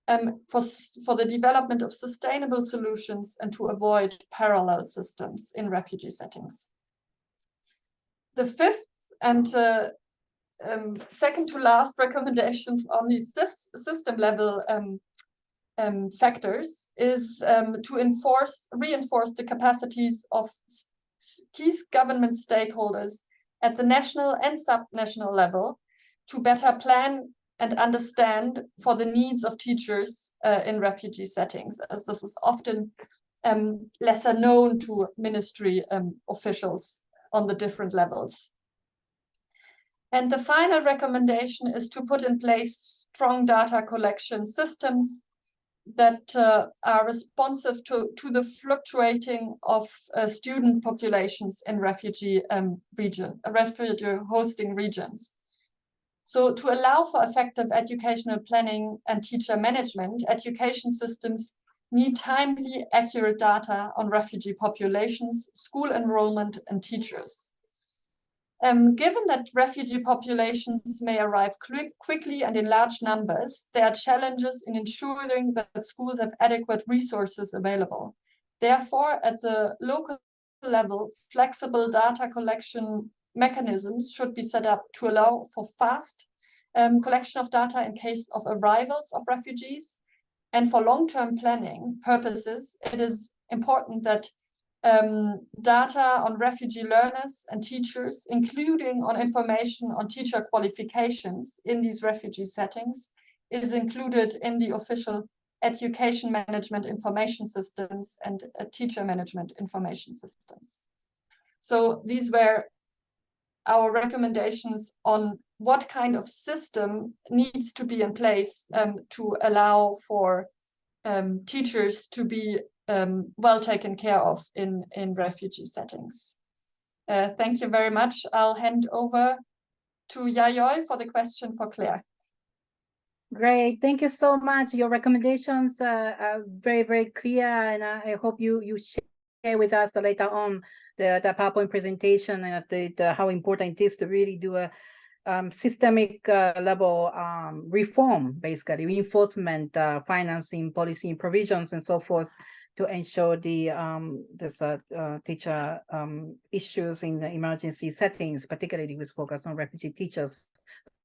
for the development of sustainable solutions, and to avoid parallel systems in refugee settings. The fifth and second to last recommendation on the system level factors is to reinforce the capacities of key government stakeholders at the national and subnational level to better plan and understand for the needs of teachers in refugee settings, as this is often lesser known to ministry officials on the different levels. And the final recommendation is to put in place strong data collection systems that are responsive to the fluctuating of student populations in refugee hosting regions. So to allow for effective educational planning and teacher management, education systems need timely, accurate data on refugee populations, school enrollment, and teachers. Given that refugee populations may arrive quickly and in large numbers, there are challenges in ensuring that schools have adequate resources available. Therefore, at the local level, flexible data collection mechanisms should be set up to allow for fast collection of data in case of arrivals of refugees. And for long-term planning purposes, it is important that data on refugee learners and teachers, including on information on teacher qualifications in these refugee settings, is included in the official education management information systems and teacher management information systems. So these were our recommendations on what kind of system needs to be in place to allow for teachers to be well taken care of in refugee settings. Thank you very much. I'll hand over to Yayoi for the question for Claire. Great, thank you so much. Your recommendations are very, very clear, and I hope you share with us later on the PowerPoint presentation and how important it is to really do a systemic level reform, basically reinforcement, financing, policy provisions, and so forth, to ensure the teacher issues in the emergency settings, particularly with focus on refugee teachers.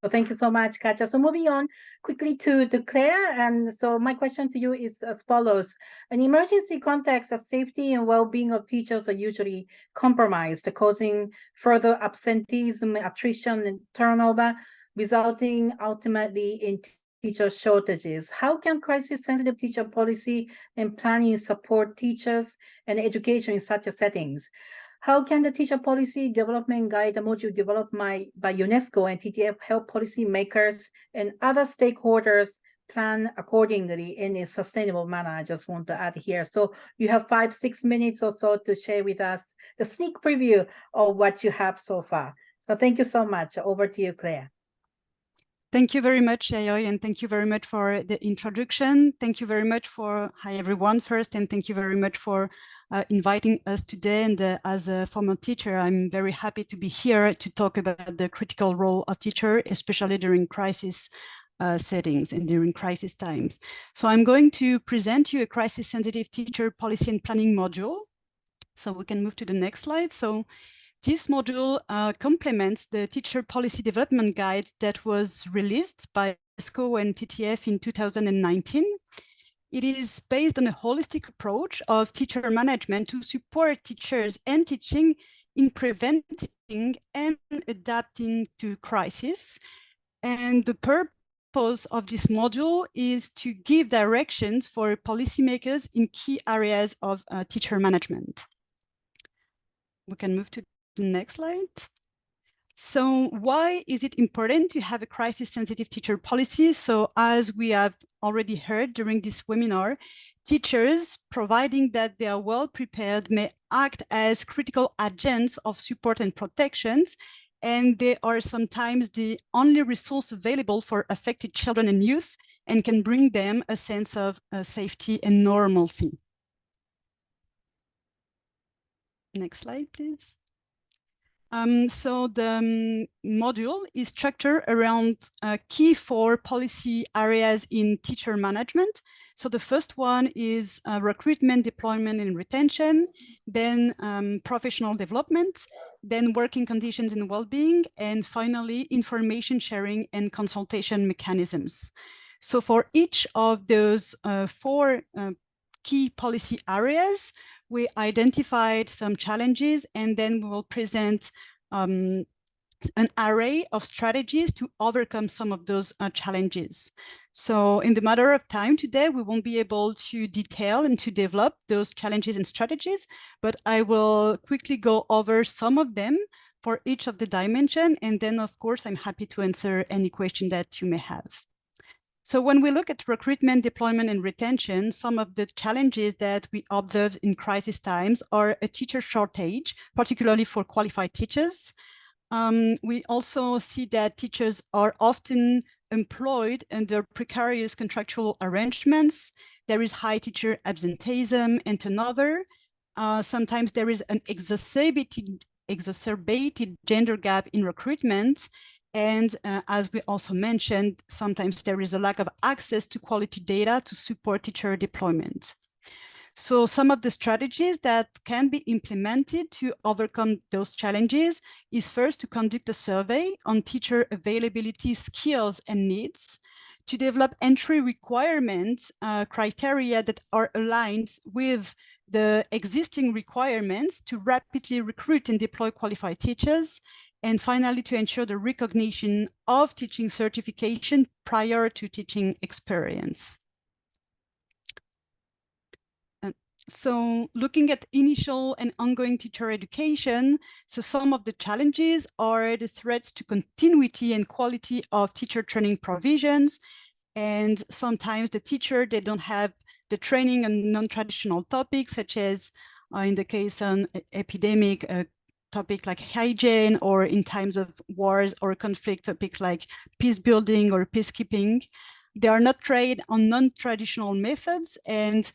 So thank you so much, Katja. So moving on quickly to Claire. And so my question to you is as follows. In emergency context, the safety and well-being of teachers are usually compromised, causing further absenteeism, attrition, and turnover, resulting ultimately in teacher shortages. How can crisis-sensitive teacher policy and planning support teachers and education in such settings? How can the teacher policy development guide module developed by UNESCO and TTF help policymakers and other stakeholders plan accordingly in a sustainable manner? I just want to add here. So you have 5-6 minutes or so to share with us the sneak preview of what you have so far. So thank you so much. Over to you, Claire. Thank you very much, Yayoi, and thank you very much for the introduction. Thank you very much for, hi everyone first, and thank you very much for inviting us today. And as a former teacher, I'm very happy to be here to talk about the critical role of teacher, especially during crisis settings and during crisis times. So I'm going to present you a crisis-sensitive teacher policy and planning module. So we can move to the next slide. So this module complements the teacher policy development guide that was released by UNESCO and TTF in 2019. It is based on a holistic approach of teacher management to support teachers and teaching in preventing and adapting to crisis. And the purpose of this module is to give directions for policymakers in key areas of teacher management. We can move to the next slide. So why is it important to have a crisis-sensitive teacher policy? So as we have already heard during this webinar, teachers, providing that they are well prepared, may act as critical agents of support and protections, and they are sometimes the only resource available for affected children and youth, and can bring them a sense of safety and normalcy. Next slide, please. So the module is structured around key 4 policy areas in teacher management. So the first one is recruitment, deployment, and retention, then professional development, then working conditions and well-being, and finally, information sharing and consultation mechanisms. So for each of those four key policy areas, we identified some challenges, and then we will present an array of strategies to overcome some of those challenges. So in the matter of time today, we won't be able to detail and to develop those challenges and strategies, but I will quickly go over some of them for each of the dimension. And then of course, I'm happy to answer any question that you may have. So when we look at recruitment, deployment, and retention, some of the challenges that we observed in crisis times are a teacher shortage, particularly for qualified teachers. We also see that teachers are often employed under precarious contractual arrangements. There is high teacher absenteeism and turnover. Sometimes there is an exacerbated gender gap in recruitment. And as we also mentioned, sometimes there is a lack of access to quality data to support teacher deployment. So some of the strategies that can be implemented to overcome those challenges is first to conduct a survey on teacher availability, skills, and needs, to develop entry requirements criteria that are aligned with the existing requirements to rapidly recruit and deploy qualified teachers, and finally, to ensure the recognition of teaching certification prior to teaching experience. So looking at initial and ongoing teacher education, so some of the challenges are the threats to continuity and quality of teacher training provisions. And sometimes the teacher, they don't have the training on non-traditional topics, such as in the case on epidemic, topic like hygiene, or in times of wars or conflict, topic like peace building or peacekeeping. They are not trained on non-traditional methods, and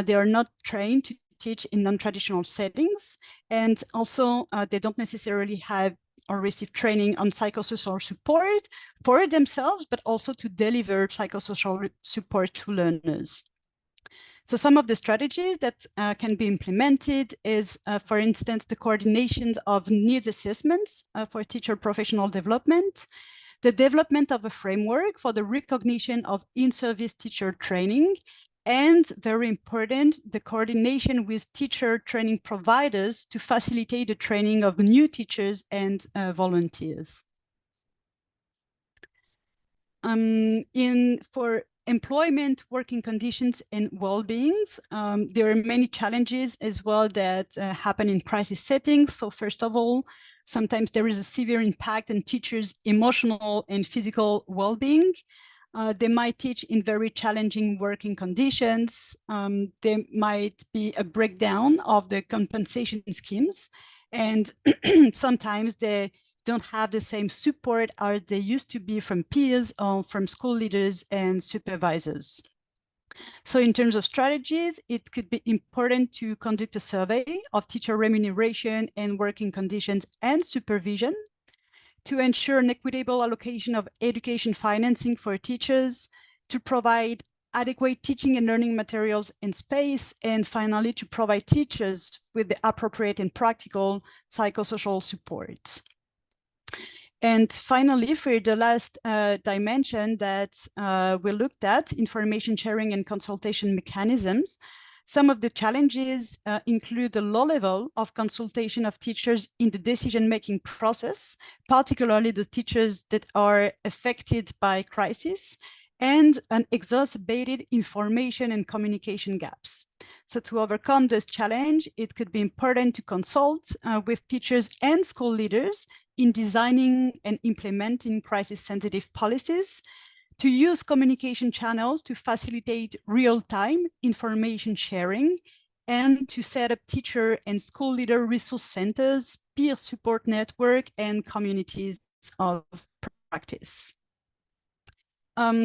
they are not trained to teach in non-traditional settings. And also, they don't necessarily have or receive training on psychosocial support for themselves, but also to deliver psychosocial support to learners. So some of the strategies that can be implemented is, for instance, the coordination of needs assessments for teacher professional development, the development of a framework for the recognition of in-service teacher training, and very important, the coordination with teacher training providers to facilitate the training of new teachers and volunteers. For employment, working conditions, and well-beings, there are many challenges as well that happen in crisis settings. So first of all, sometimes there is a severe impact on teachers' emotional and physical well-being. They might teach in very challenging working conditions. There might be a breakdown of the compensation schemes, and sometimes they don't have the same support as they used to be from peers or from school leaders and supervisors. So in terms of strategies, it could be important to conduct a survey of teacher remuneration and working conditions and supervision, to ensure an equitable allocation of education financing for teachers, to provide adequate teaching and learning materials and space, and finally, to provide teachers with the appropriate and practical psychosocial support. And finally, for the last dimension that we looked at, information sharing and consultation mechanisms, some of the challenges include the low level of consultation of teachers in the decision-making process, particularly the teachers that are affected by crisis, and an exacerbated information and communication gaps. So to overcome this challenge, it could be important to consult with teachers and school leaders in designing and implementing crisis-sensitive policies, to use communication channels to facilitate real-time information sharing, and to set up teacher and school leader resource centers, peer support network, and communities of practice.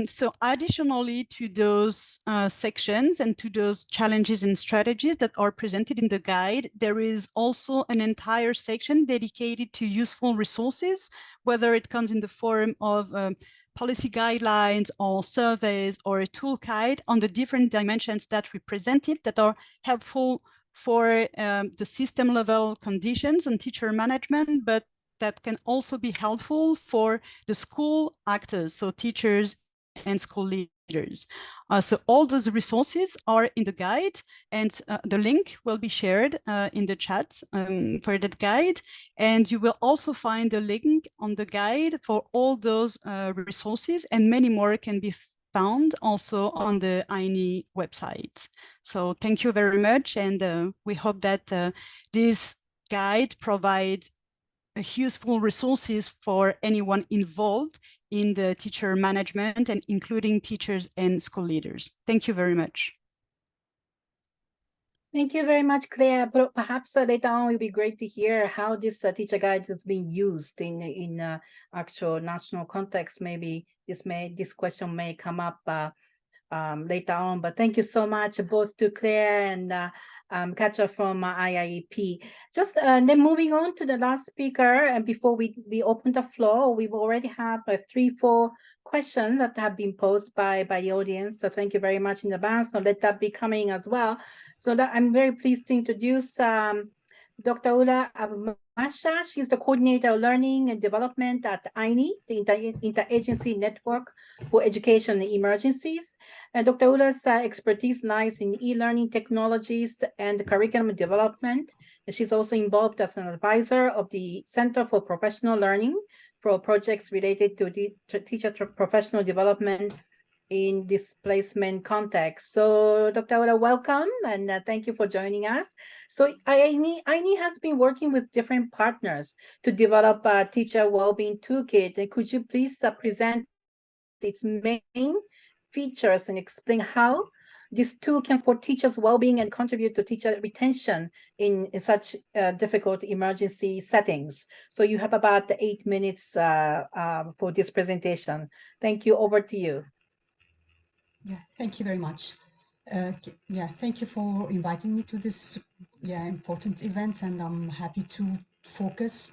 So additionally to those sections and to those challenges and strategies that are presented in the guide, there is also an entire section dedicated to useful resources, whether it comes in the form of policy guidelines or surveys or a tool guide on the different dimensions that we presented that are helpful for the system level conditions and teacher management, but that can also be helpful for the school actors, so teachers and school leaders. So all those resources are in the guide, and the link will be shared in the chat for that guide. And you will also find a link on the guide for all those resources, and many more can be found also on the INE website. So thank you very much, and we hope that this guide provides useful resources for anyone involved in the teacher management, and including teachers and school leaders. Thank you very much. Thank you very much, Claire. Perhaps later on, it will be great to hear how this teacher guide is being used in actual national context. Maybe this question may come up later on. But thank you so much, both to Claire and Katja from IIEP. Just then moving on to the last speaker, and before we open the floor, we already have 3-4 questions that have been posed by the audience. So thank you very much in advance. So let that be coming as well. So that I'm very pleased to introduce Dr. Ula Masha. She's the coordinator of learning and development at INE, the Interagency Network for Education in Emergencies. And Dr. Ula's expertise lies in e-learning technologies and curriculum development. And she's also involved as an advisor of the Center for Professional Learning for projects related to teacher professional development in displacement context. So Dr. Ula, welcome, and thank you for joining us. So INE has been working with different partners to develop a teacher wellbeing toolkit. And could you please present its main features and explain how this tool can support teachers' well-being and contribute to teacher retention in such difficult emergency settings? So you have about 8 minutes for this presentation. Thank you. Over to you. Yeah, thank you very much. Thank you for inviting me to this important event, and I'm happy to focus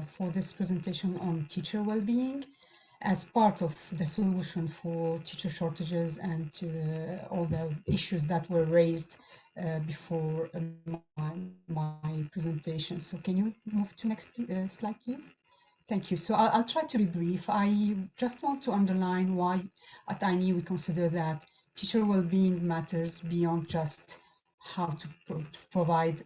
for this presentation on teacher well-being as part of the solution for teacher shortages and all the issues that were raised before my presentation. So can you move to next slide, please? Thank you. So I'll try to be brief. I just want to underline why at INE we consider that teacher well-being matters beyond just how to provide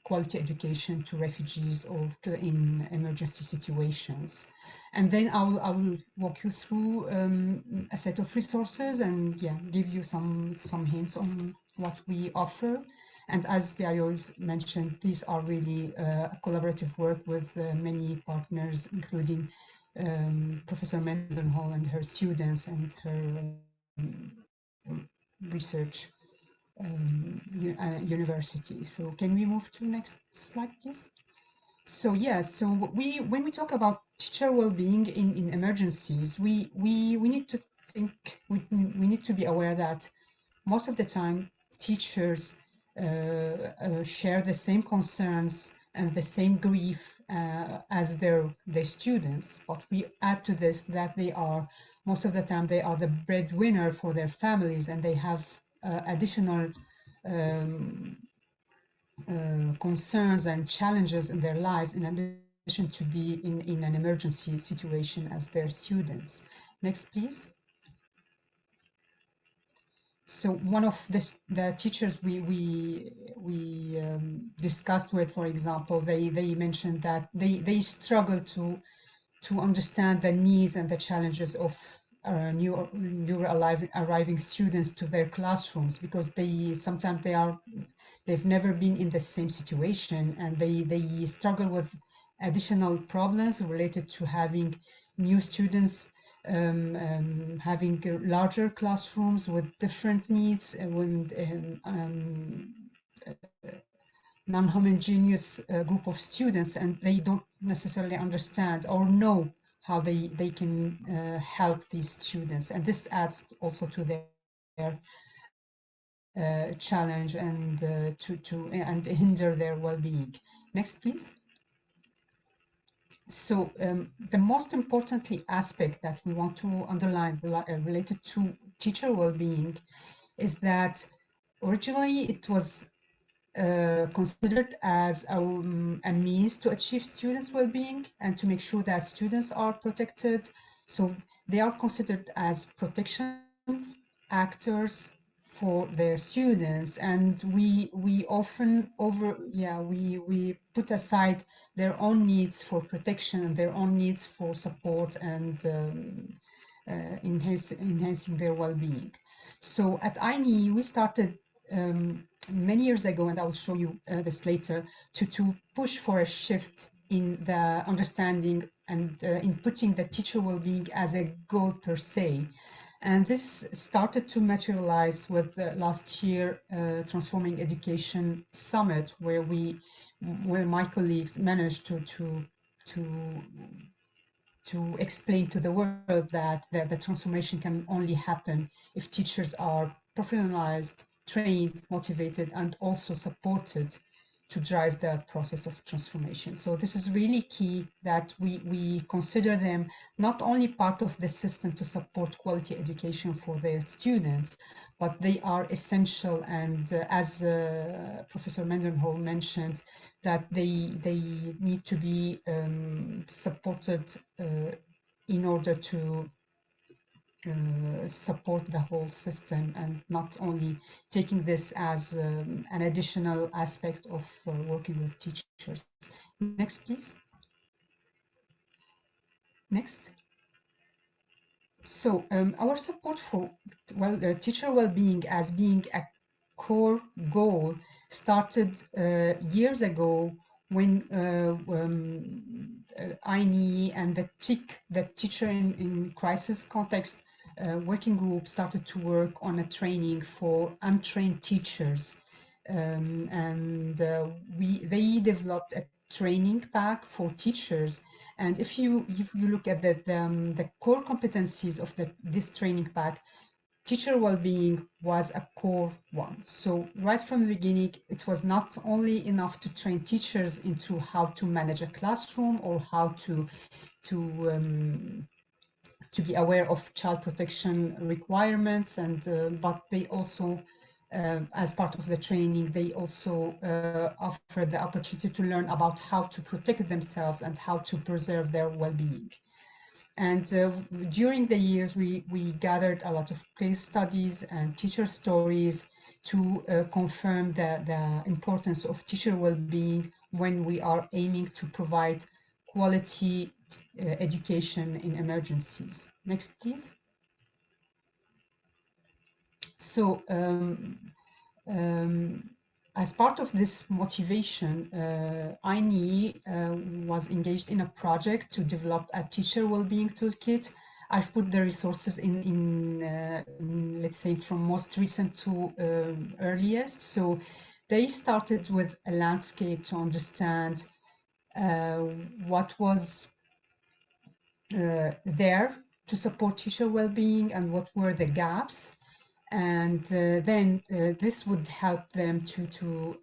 quality education to refugees or in emergency situations. And then I will walk you through a set of resources and give you some hints on what we offer. And as the IOs mentioned, these are really a collaborative work with many partners, including Professor Mendenhall and her students and her research university. So can we move to the next slide, please? So when we talk about teacher well-being in emergencies, we need to think, we need to be aware that most of the time teachers share the same concerns and the same grief as their students, but we add to this that most of the time they are the breadwinner for their families, and they have additional concerns and challenges in their lives in addition to be in an emergency situation as their students. Next, please. So one of the teachers we discussed with, for example, they mentioned that they struggle to understand the needs and the challenges of new arriving students to their classrooms, because they've never been in the same situation, and they struggle with additional problems related to having new students having larger classrooms with different needs and non-homogeneous group of students, and they don't necessarily understand or know how they can help these students, and this adds also to their challenge and and hinder their well-being. Next, please. So the most importantly aspect that we want to underline related to teacher well-being is that originally it was considered as a means to achieve students' well-being and to make sure that students are protected. So they are considered as protection actors for their students, and we often we put aside their own needs for protection, their own needs for support, and enhancing their well-being. So at INE, we started many years ago, and I will show you this later, to push for a shift in the understanding and in putting the teacher well-being as a goal per se. And this started to materialize with last year Transforming Education Summit, where my colleagues managed to explain to the world that the transformation can only happen if teachers are professionalized, trained, motivated, and also supported to drive the process of transformation. So this is really key that we consider them not only part of the system to support quality education for their students, but they are essential. And as Professor Mendenhall mentioned, that they need to be supported in order to support the whole system, and not only taking this as an additional aspect of working with teachers. Next, please. Next. So our support for teacher well-being as being a core goal started years ago when INE and the TIC, the Teacher in Crisis Context working group, started to work on a training for untrained teachers. And they developed a training pack for teachers. And if you look at the core competencies of this training pack, teacher well-being was a core one. So right from the beginning, it was not only enough to train teachers into how to manage a classroom or how to be aware of child protection requirements, and but they also as part of the training, they also offer the opportunity to learn about how to protect themselves and how to preserve their well-being. And during the years, we gathered a lot of case studies and teacher stories to confirm the importance of teacher well-being when we are aiming to provide quality education in emergencies. Next, please. So as part of this motivation, INE was engaged in a project to develop a teacher well-being toolkit. I've put the resources in let's say, from most recent to earliest. So they started with a landscape to understand what was there to support teacher well-being and what were the gaps. And then this would help them to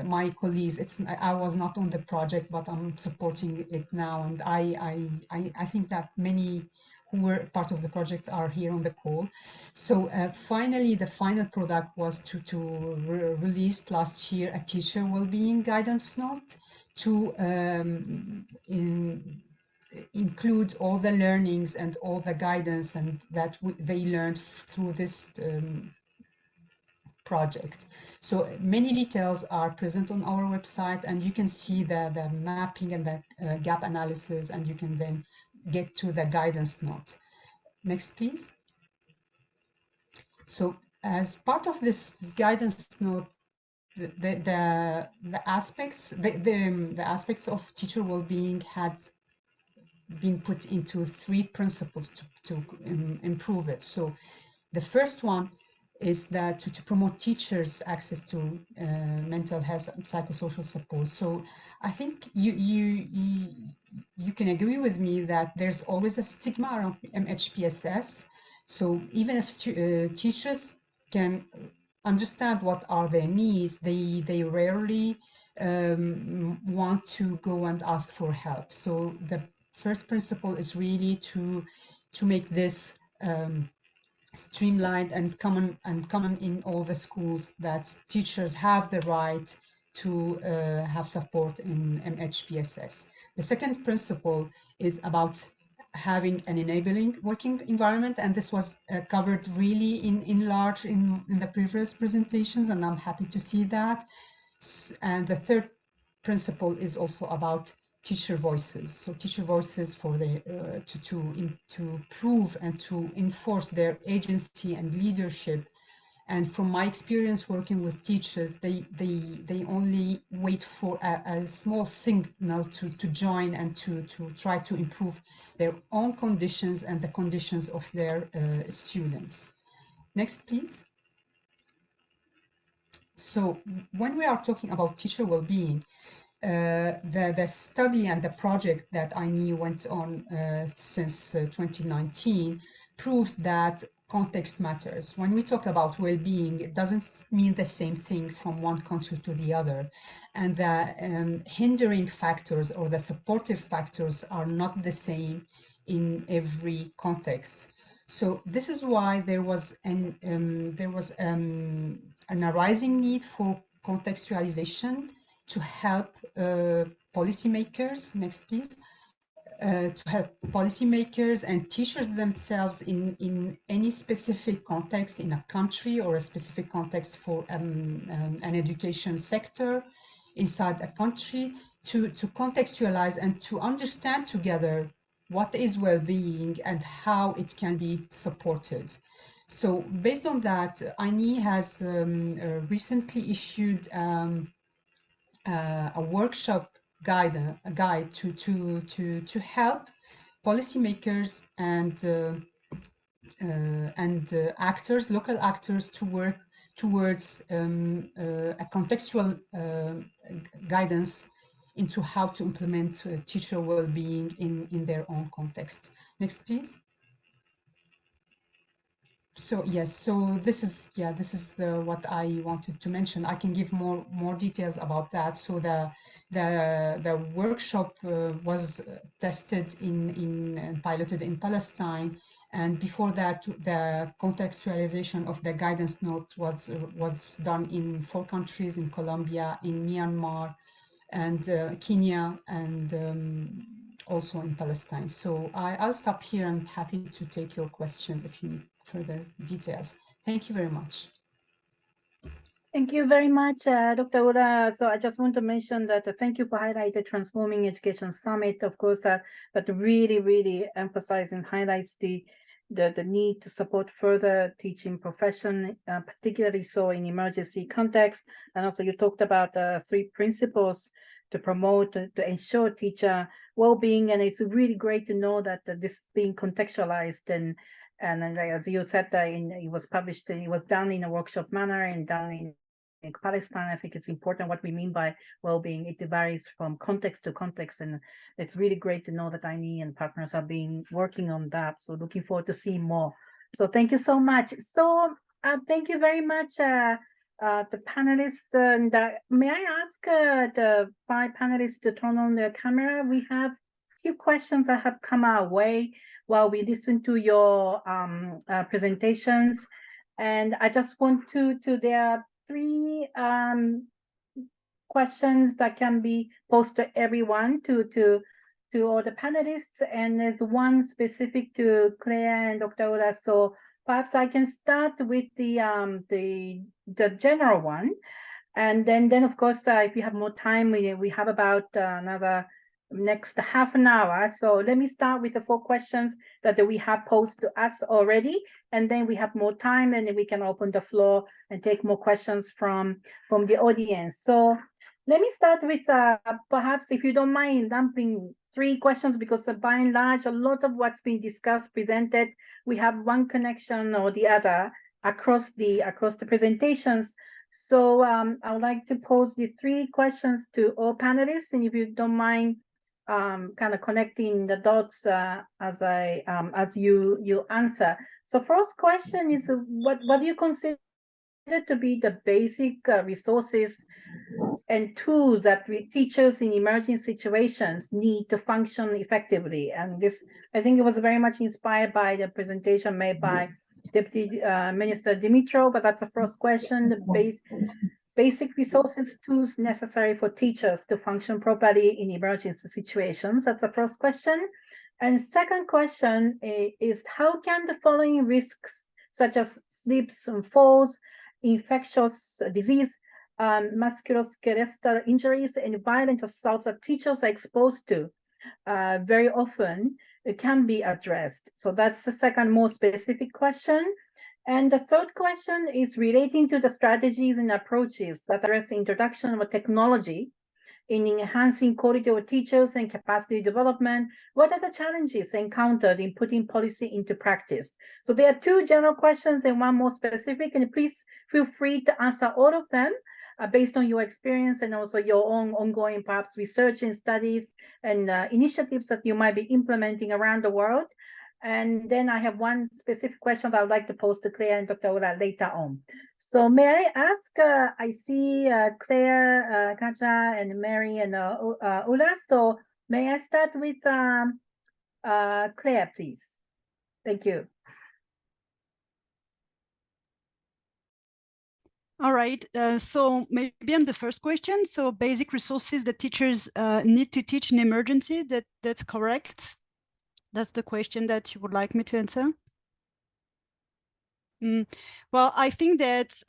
my colleagues. I was not on the project, but I'm supporting it now, and I think that many who were part of the project are here on the call. So finally, the final product was to release last year a teacher well-being guidance note to include all the learnings and all the guidance and that they learned through this project. So many details are present on our website, and you can see the mapping and the gap analysis, and you can then get to the guidance note. Next, please. So as part of this guidance note, the aspects of teacher well-being had been put into 3 principles to improve it. So the first one is that to promote teachers' access to mental health and psychosocial support. So I think you can agree with me that there's always a stigma around MHPSS. So even if teachers can understand what are their needs, they rarely want to go and ask for help. So the first principle is really to make this streamlined and common in all the schools, that teachers have the right to have support in MHPSS. The second principle is about having an enabling working environment, and this was covered really in large in the previous presentations, and I'm happy to see that. And the third principle is also about teacher voices. So teacher voices for the to prove and to enforce their agency and leadership. And from my experience working with teachers, they only wait for a small signal to join and to try to improve their own conditions and the conditions of their students. Next, please. So when we are talking about teacher well-being, the study and the project that INEE went on since 2019 proved that context matters. When we talk about well-being, it doesn't mean the same thing from one country to the other. And the hindering factors or the supportive factors are not the same in every context. So this is why there was an arising need for contextualization to help policymakers. Next, please. To help policymakers and teachers themselves in any specific context in a country or a specific context for an education sector inside a country to contextualize and to understand together what is well-being and how it can be supported. So based on that, INEE has recently issued a workshop guide to help policymakers and actors, local actors, to work towards a contextual guidance into how to implement teacher well-being in their own context. Next, please. So yes, so this is what I wanted to mention. I can give more details about that. So the workshop was tested in piloted in Palestine, and before that the contextualization of the guidance note was done in 4 countries, in Colombia, in Myanmar, and Kenya, and also in Palestine. So I'll stop here. I'm happy to take your questions if you need further details. Thank you very much. Thank you very much, Dr. Ura. So I just want to mention that thank you for highlighting the Transforming Education Summit, of course, that really emphasizes and highlights the need to support further teaching profession, particularly so in emergency context. And also you talked about 3 principles to promote, to ensure teacher well-being. And it's really great to know that this is being contextualized and as you said, it was published, it was done in a workshop manner and done in Palestine. I think it's important what we mean by well-being. It varies from context to context, and it's really great to know that INEE and partners are working on that. So looking forward to seeing more. So thank you so much. So thank you very much, the panelists. And may I ask the 5 panelists to turn on their camera? We have a few questions that have come our way while we listen to your presentations, and I just want there are 3 questions that can be posed to everyone, to all the panelists, and there's one specific to Claire and Dr. Ura. So perhaps I can start with the general one, and then of course if we have more time, we have about another next half an hour. So let me start with the 4 questions that we have posed to us already, and then we have more time, and then we can open the floor and take more questions from the audience. So let me start with perhaps, if you don't mind, lumping 3 questions, because by and large, a lot of what's been discussed, presented, we have one connection or the other across the presentations. So I would like to pose the 3 questions to all panelists, and if you don't mind, kind of connecting the dots as you answer. So first question is, what do you consider to be the basic resources and tools that teachers in emerging situations need to function effectively? And this, I think it was very much inspired by the presentation made by Deputy Minister Dimitrov, but that's the first question. The basic resources, tools necessary for teachers to function properly in emergency situations. That's the first question. And second question is how can the following risks, such as slips and falls, infectious disease, musculoskeletal injuries, and violent assaults that teachers are exposed to very often, it can be addressed? So that's the second more specific question. And the third question is relating to the strategies and approaches that address the introduction of technology in enhancing quality of teachers and capacity development. What are the challenges encountered in putting policy into practice? So there are two general questions and one more specific, and please feel free to answer all of them based on your experience and also your own ongoing perhaps research and studies and initiatives that you might be implementing around the world. And then I have one specific question that I would like to pose to Claire and Dr. Ura later on. So may I ask, I see Claire, Katja, and Mary, and Ula. So may I start with Claire, please? Thank you. All right, so maybe on the first question, so basic resources that teachers need to teach in emergency, that's correct? That's the question that you would like me to answer? Well, I think that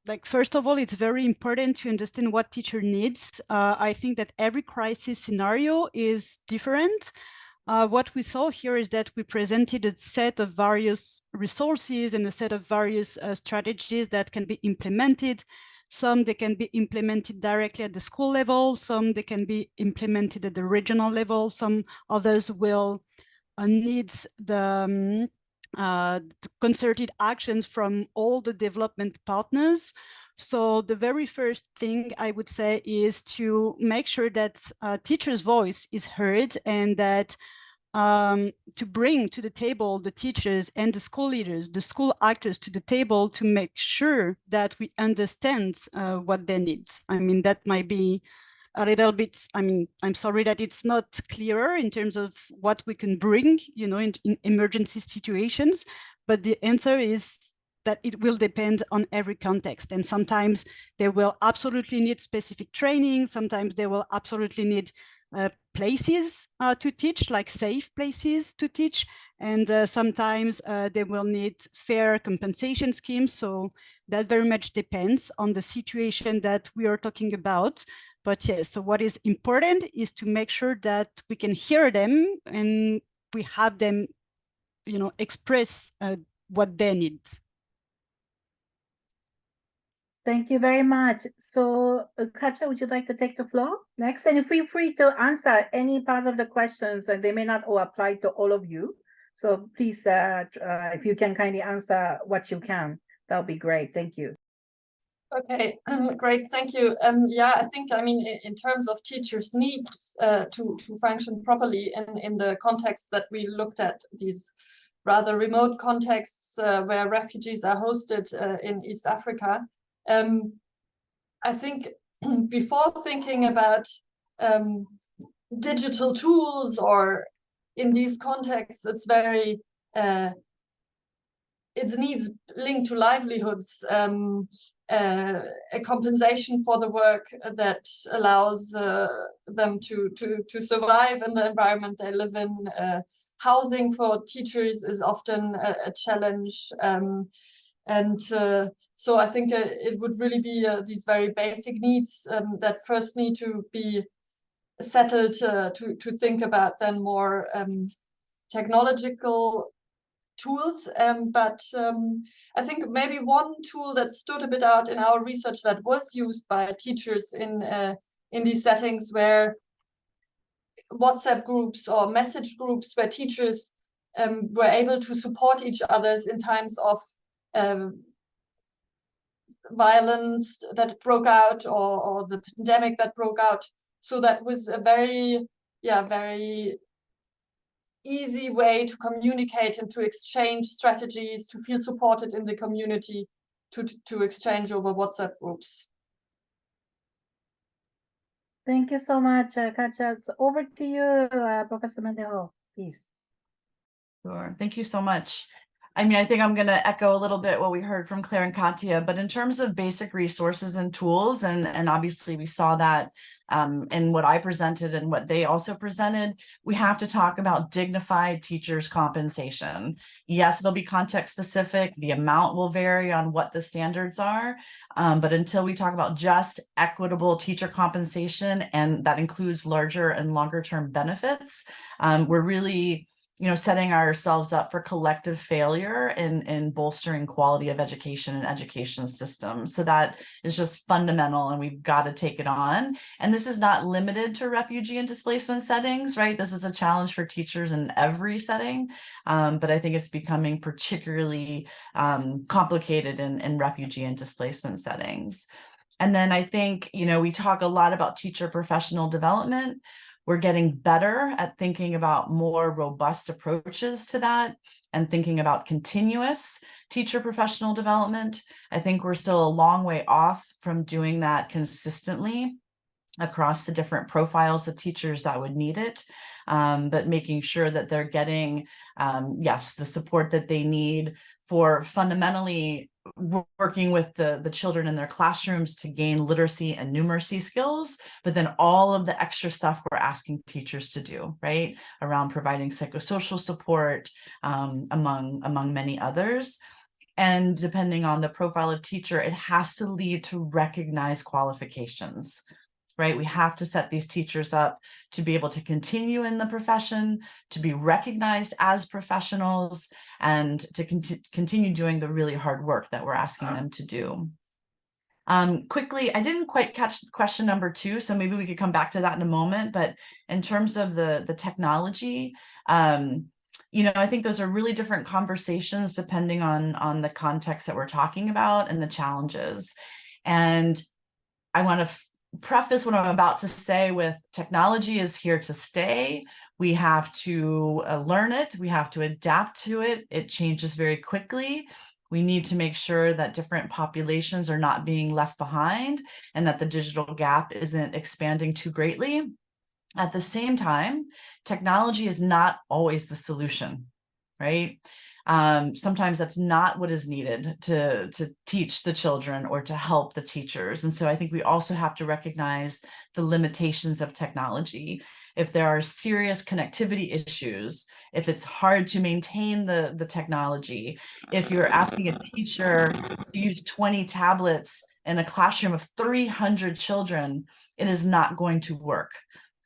like, first of all, it's very important to understand what teacher needs. I think that every crisis scenario is different. What we saw here is that we presented a set of various resources and a set of various strategies that can be implemented. Some they can be implemented directly at the school level, some they can be implemented at the regional level, some others will need the concerted actions from all the development partners. So the very first thing I would say is to make sure that teachers' voice is heard, and that to bring to the table the teachers and the school leaders, the school actors to the table, to make sure that we understand what they need. I mean, that might be a little bit, I mean, I'm sorry that it's not clearer in terms of what we can bring, you know, in emergency situations, but the answer is that it will depend on every context. And sometimes they will absolutely need specific training. Sometimes they will absolutely need places to teach, like safe places to teach. And sometimes they will need fair compensation schemes. So that very much depends on the situation that we are talking about. But yes, so what is important is to make sure that we can hear them and we have them, you know, express what they need. Thank you very much. So, Katja, would you like to take the floor next? And feel free to answer any part of the questions, and they may not all apply to all of you. So please, if you can kindly answer what you can, that would be great. Thank you. Okay, great, thank you. Yeah, I think, I mean, in terms of teachers' needs to function properly in the context that we looked at, these rather remote contexts where refugees are hosted in East Africa, I think before thinking about digital tools or in these contexts, it's very, its needs linked to livelihoods, a compensation for the work that allows them to survive in the environment they live in. Housing for teachers is often a challenge. So I think it would really be these very basic needs that first need to be settled to think about then more technological tools. But I think maybe one tool that stood a bit out in our research that was used by teachers in these settings were WhatsApp groups or message groups where teachers were able to support each others in times of violence that broke out or the pandemic that broke out. So that was a very easy way to communicate and to exchange strategies, to feel supported in the community, to exchange over WhatsApp groups. Thank you so much, Katja. So over to you, Professor Mendejo, please. Sure, thank you so much. I mean, I think I'm going to echo a little bit what we heard from Claire and Katya, but in terms of basic resources and tools, and obviously we saw that in what I presented and what they also presented, we have to talk about dignified teachers' compensation. Yes, it'll be context specific. The amount will vary on what the standards are, but until we talk about just equitable teacher compensation, and that includes larger and longer term benefits, we're really setting ourselves up for collective failure in bolstering quality of education and education systems. So that is just fundamental, and we've got to take it on. And this is not limited to refugee and displacement settings, right? This is a challenge for teachers in every setting, but I think it's becoming particularly complicated in refugee and displacement settings. And then I think, we talk a lot about teacher professional development. We're getting better at thinking about more robust approaches to that and thinking about continuous teacher professional development. I think we're still a long way off from doing that consistently across the different profiles of teachers that would need it, but making sure that they're getting, yes, the support that they need for fundamentally working with the children in their classrooms to gain literacy and numeracy skills, but then all of the extra stuff we're asking teachers to do, right, around providing psychosocial support, among many others. And depending on the profile of teacher, it has to lead to recognized qualifications, right? We have to set these teachers up to be able to continue in the profession, to be recognized as professionals, and to continue doing the really hard work that we're asking them to do. Quickly, I didn't quite catch question number 2, so maybe we could come back to that in a moment. But in terms of the technology, I think those are really different conversations depending on the context that we're talking about and the challenges. And I want to preface what I'm about to say with technology is here to stay. We have to learn it. We have to adapt to it. It changes very quickly. We need to make sure that different populations are not being left behind and that the digital gap isn't expanding too greatly. At the same time, technology is not always the solution, right? Sometimes that's not what is needed to teach the children or to help the teachers. And so I think we also have to recognize the limitations of technology. If there are serious connectivity issues, if it's hard to maintain the technology, if you're asking a teacher to use 20 tablets in a classroom of 300 children, it is not going to work.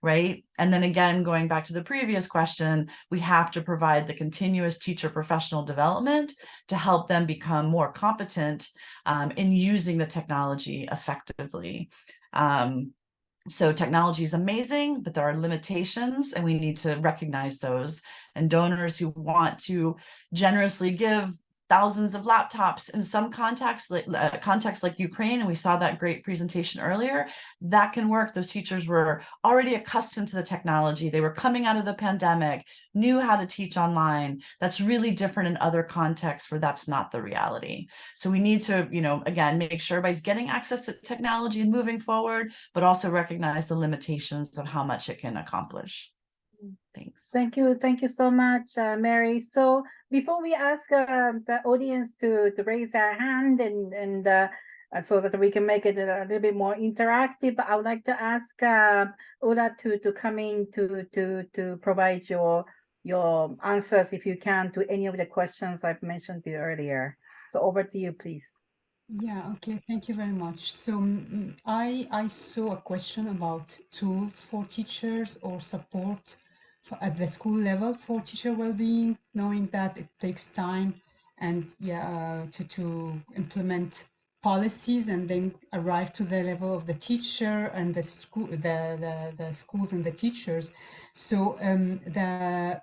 Right? And then again, going back to the previous question, we have to provide the continuous teacher professional development to help them become more competent in using the technology effectively. So technology is amazing, but there are limitations, and we need to recognize those. And donors who want to generously give thousands of laptops in some contexts like Ukraine, and we saw that great presentation earlier, that can work. Those teachers were already accustomed to the technology. They were coming out of the pandemic, knew how to teach online. That's really different in other contexts where that's not the reality. So we need to, again, make sure everybody's getting access to technology and moving forward, but also recognize the limitations of how much it can accomplish. Thanks. Thank you so much, Mary. So before we ask the audience to raise their hand and so that we can make it a little bit more interactive, I would like to ask Ola to come in to provide your answers, if you can, to any of the questions I've mentioned to you earlier. So over to you, please. Yeah, okay, thank you very much. So I saw a question about tools for teachers or support at the school level for teacher well-being, knowing that it takes time and to implement policies and then arrive to the level of the teacher and the school, the schools and the teachers. So the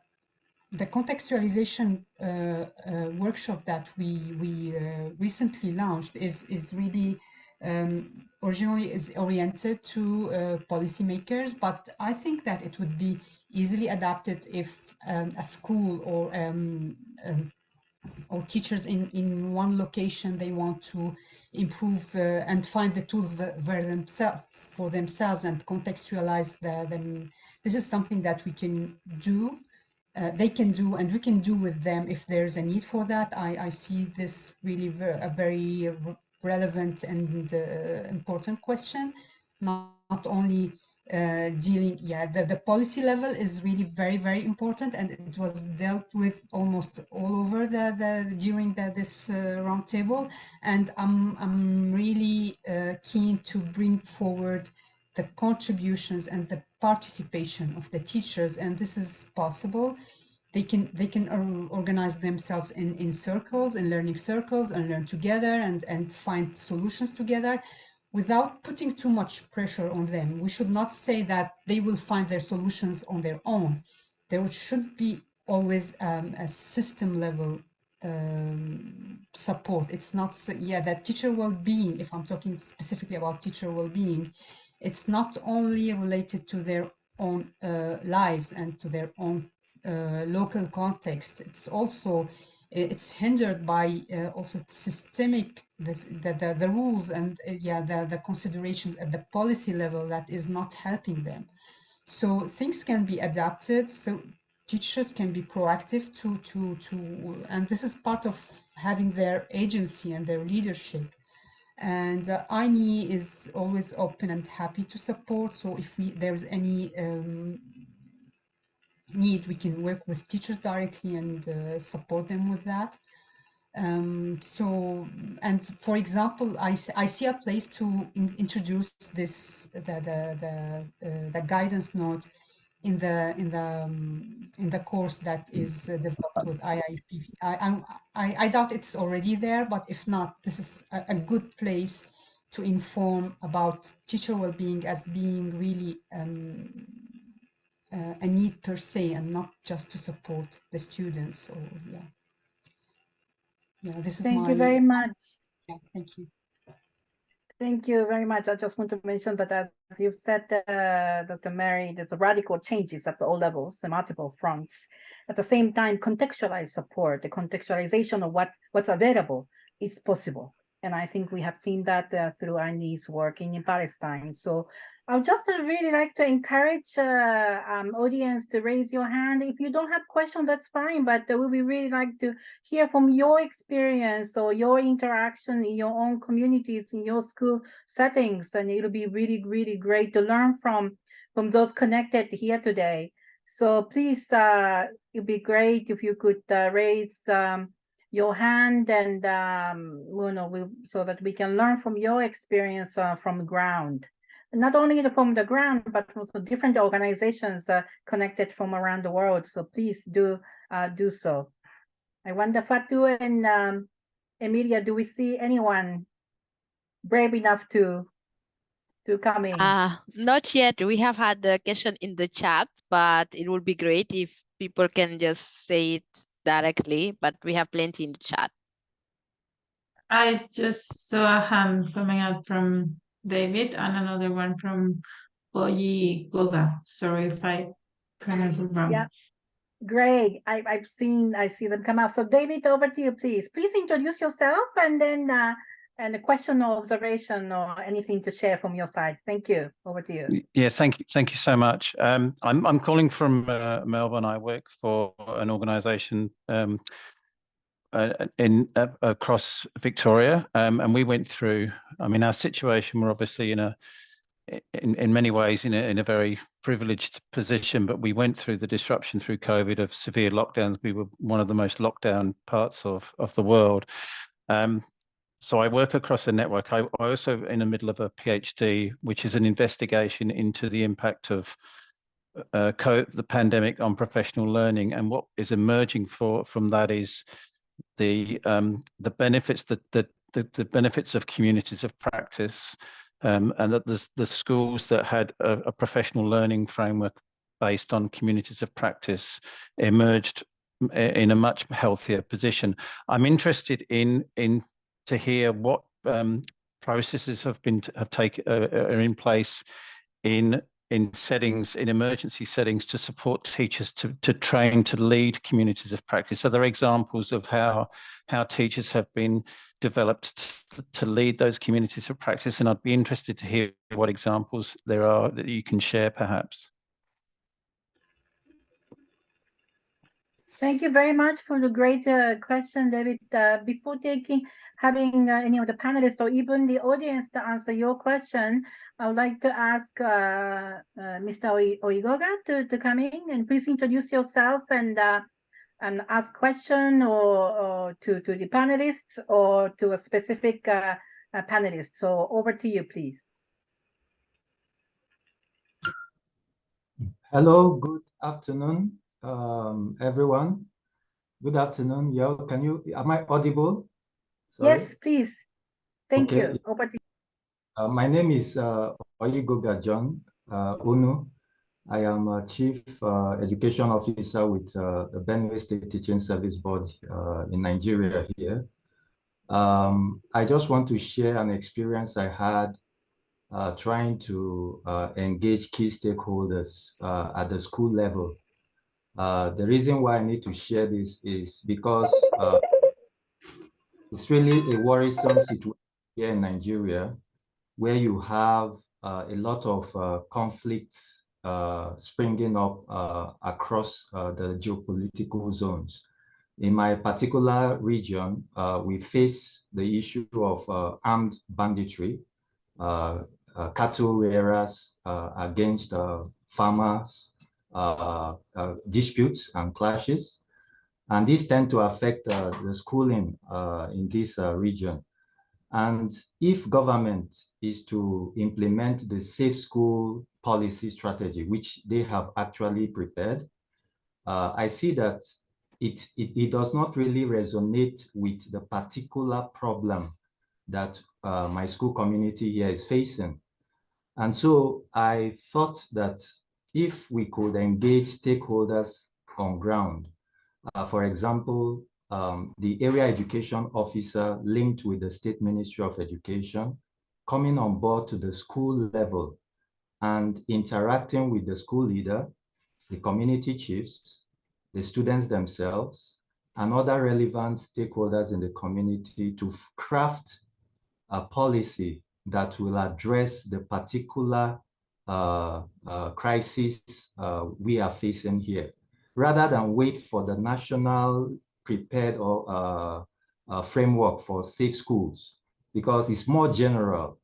contextualization workshop that we recently launched is really originally is oriented to policymakers, but I think that it would be easily adapted if a school or teachers in one location, they want to improve and find the tools for themselves and contextualize them. This is something that we can do they can do and we can do with them if there's a need for that. I see this really a very relevant and important question. Not only dealing, the policy level is really very, very important, and it was dealt with almost all over during this roundtable. And I'm really keen to bring forward the contributions and the participation of the teachers, and this is possible. They can organize themselves in circles, in learning circles, and learn together and find solutions together without putting too much pressure on them. We should not say that they will find their solutions on their own. There should be always a system level support. It's not, that teacher well-being, if I'm talking specifically about teacher well-being, it's not only related to their own lives and to their own local context. It's also it's hindered by also systemic the rules and the considerations at the policy level that is not helping them. So things can be adapted. So teachers can be proactive and this is part of having their agency and their leadership. And INE is always open and happy to support. So if there's any need, we can work with teachers directly and support them with that. So, and for example, I see a place to introduce this the guidance note in the course that is developed with IIPP. I doubt it's already there, but if not, this is a good place to inform about teacher well-being as being really a need per se, and not just to support the students. So this is Thank you very much. Thank you. Thank you very much. I just want to mention that, as you've said, Dr. Mary, there's radical changes at all levels and multiple fronts. At the same time, contextualized support, the contextualization of what's available is possible. And I think we have seen that through INE's work in Palestine. So I would just really like to encourage audience to raise your hand. If you don't have questions, that's fine, but we would really like to hear from your experience or your interaction in your own communities, in your school settings. And it'll be really, really great to learn from those connected here today. So please, it'd be great if you could raise your hand and so that we can learn from your experience from the ground. Not only from the ground, but also different organizations connected from around the world. So please do so. I wonder, Fatu and Emilia, do we see anyone brave enough to come in? Not yet. We have had the question in the chat, but it would be great if people can just say it directly, but we have plenty in the chat. I just saw a hand coming out from David and another one from Boyi Goga. Sorry if I pronounce it wrong. Yeah, great. I see them come out. So David, over to you, please. Please introduce yourself and then and a question or observation or anything to share from your side. Thank you. Over to you. Yeah, thank you so much. I'm calling from Melbourne. I work for an organisation across Victoria, and we went through. I mean, our situation. We're obviously in many ways in a very privileged position, but we went through the disruption through COVID of severe lockdowns. We were one of the most locked down parts of the world. So I work across a network. I also in the middle of a PhD, which is an investigation into the impact of the pandemic on professional learning, and what is emerging from that is the benefits the benefits of communities of practice, and that the schools that had a professional learning framework based on communities of practice emerged in a much healthier position. I'm interested in to hear what processes are in place in settings, in emergency settings, to support teachers to train to lead communities of practice. Are there examples of how teachers have been developed to lead those communities of practice? And I'd be interested to hear what examples there are that you can share, perhaps. Thank you very much for the great question, David. Before having any of the panelists or even the audience to answer your question, I would like to ask Mr. Oigoga to come in and please introduce yourself and ask question or to the panelists or to a specific panelist. So over to you, please. Hello, good afternoon, everyone. Good afternoon, yo. Am I audible? Sorry. Yes, please. Thank Okay. you. Over to you. My name is Oyigoga John Unu. I am a Chief Education Officer with the Benue State Teaching Service Board in Nigeria here. I just want to share an experience I had trying to engage key stakeholders at the school level. The reason why I need to share this is because it's really a worrisome situation here in Nigeria, where you have a lot of conflicts springing up across the geopolitical zones. In my particular region, we face the issue of armed banditry, cattle rearers against farmers, disputes and clashes. And these tend to affect the schooling in this region. And if government is to implement the safe school policy strategy, which they have actually prepared, I see that it does not really resonate with the particular problem that my school community here is facing. And so I thought that if we could engage stakeholders on ground, for example, the area education officer linked with the State Ministry of Education, coming on board to the school level and interacting with the school leader, the community chiefs, the students themselves, and other relevant stakeholders in the community to craft a policy that will address the particular crisis we are facing here, rather than wait for the national prepared or framework for safe schools, because it's more general.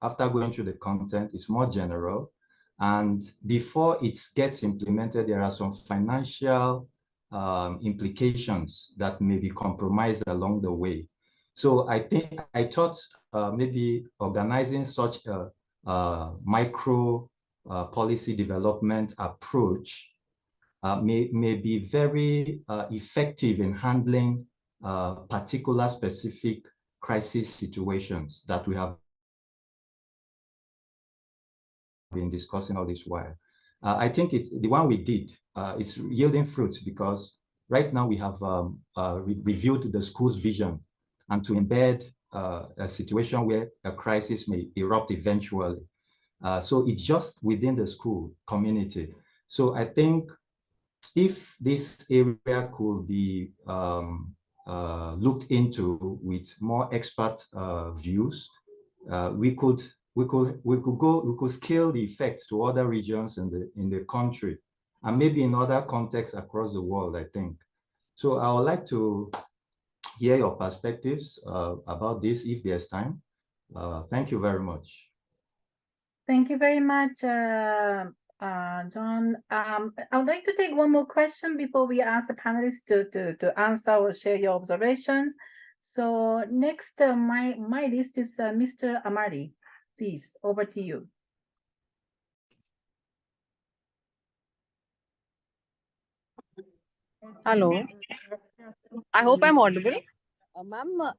After going through the content, it's more general. And before it gets implemented, there are some financial implications that may be compromised along the way. So I thought maybe organizing such a micro policy development approach may be very effective in handling particular specific crisis situations that we have been discussing all this while. I think the one we did, it's yielding fruit, because right now we have reviewed the school's vision and to embed a situation where a crisis may erupt eventually. So it's just within the school community. So I think if this area could be looked into with more expert views, we could scale the effects to other regions in the country, and maybe in other contexts across the world, I think. So I would like to hear your perspectives about this if there's time. Thank you very much. Thank you very much, John. I would like to take one more question before we ask the panelists to answer or share your observations. So next, my list is Mr. Amari. Please, over to you. Hello. I hope I'm audible. Ma'am,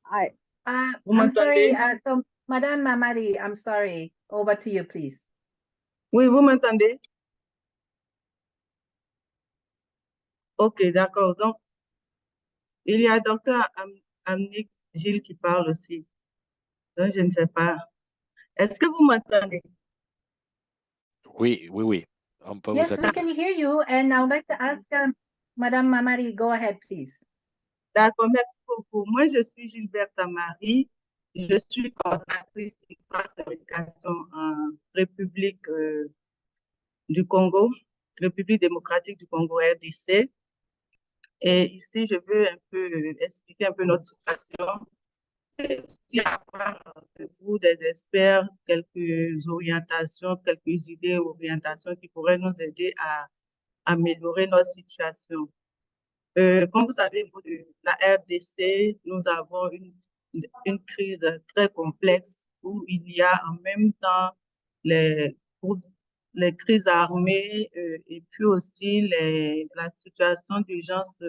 I'm sorry. So, Madame Amari, I'm sorry. Over to you, please. Oui, vous m'entendez? Ok, d'accord. Donc, il y a docteur Amnick Gilles qui parle aussi. Donc, je ne sais pas. Est-ce que vous m'entendez? Oui. Yes, we can hear you. And I would like to ask Madame Amari, go ahead, please. D'accord, merci beaucoup. Moi, je suis Gilberte Amari. Je suis coordinatrice de classe d'éducation en République du Congo, République démocratique du Congo, RDC. Et ici, je veux un peu expliquer un peu notre situation. Si à part vous, des experts, quelques orientations, quelques idées, orientations qui pourraient nous aider à améliorer notre situation. Comme vous savez, la RDC, nous avons une crise très complexe où il y a en même temps les, les crises armées et puis aussi la situation d'urgence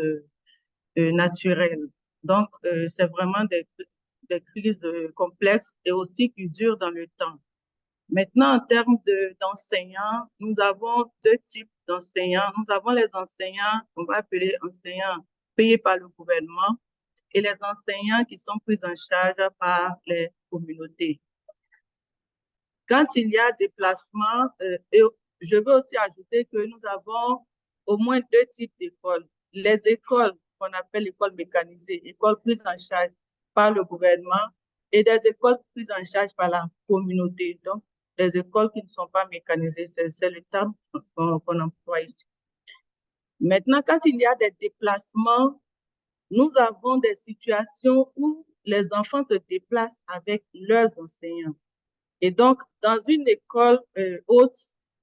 naturelle. Donc, c'est vraiment des crises complexes et aussi qui durent dans le temps. Maintenant, en termes d'enseignants, nous avons deux types d'enseignants. Nous avons les enseignants, on va appeler enseignants payés par le gouvernement, et les enseignants qui sont pris en charge par les communautés. Quand il y a déplacement, et je veux aussi ajouter que nous avons au moins deux types d'écoles. Les écoles qu'on appelle écoles mécanisées, écoles prises en charge par le gouvernement, et des écoles prises en charge par la communauté. Donc, des écoles qui ne sont pas mécanisées, c'est le terme qu'on emploie ici. Maintenant, quand il y a des déplacements, nous avons des situations où les enfants se déplacent avec leurs enseignants. Et donc, dans une école haute,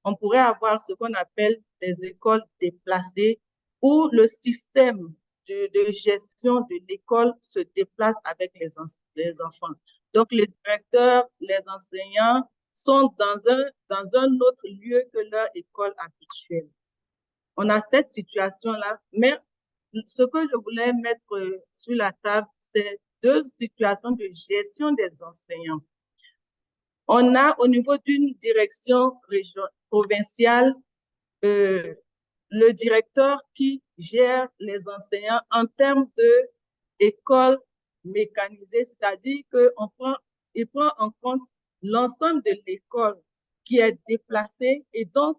on pourrait avoir ce qu'on appelle des écoles déplacées où le système de gestion de l'école se déplace avec les enfants. Donc, les directeurs, les enseignants sont dans un autre lieu que leur école habituelle. On a cette situation-là, mais ce que je voulais mettre sur la table, c'est deux situations de gestion des enseignants. On a au niveau d'une direction provinciale le directeur qui gère les enseignants en termes d'école mécanisée, c'est-à-dire qu'il prend en compte l'ensemble de l'école qui est déplacée et donc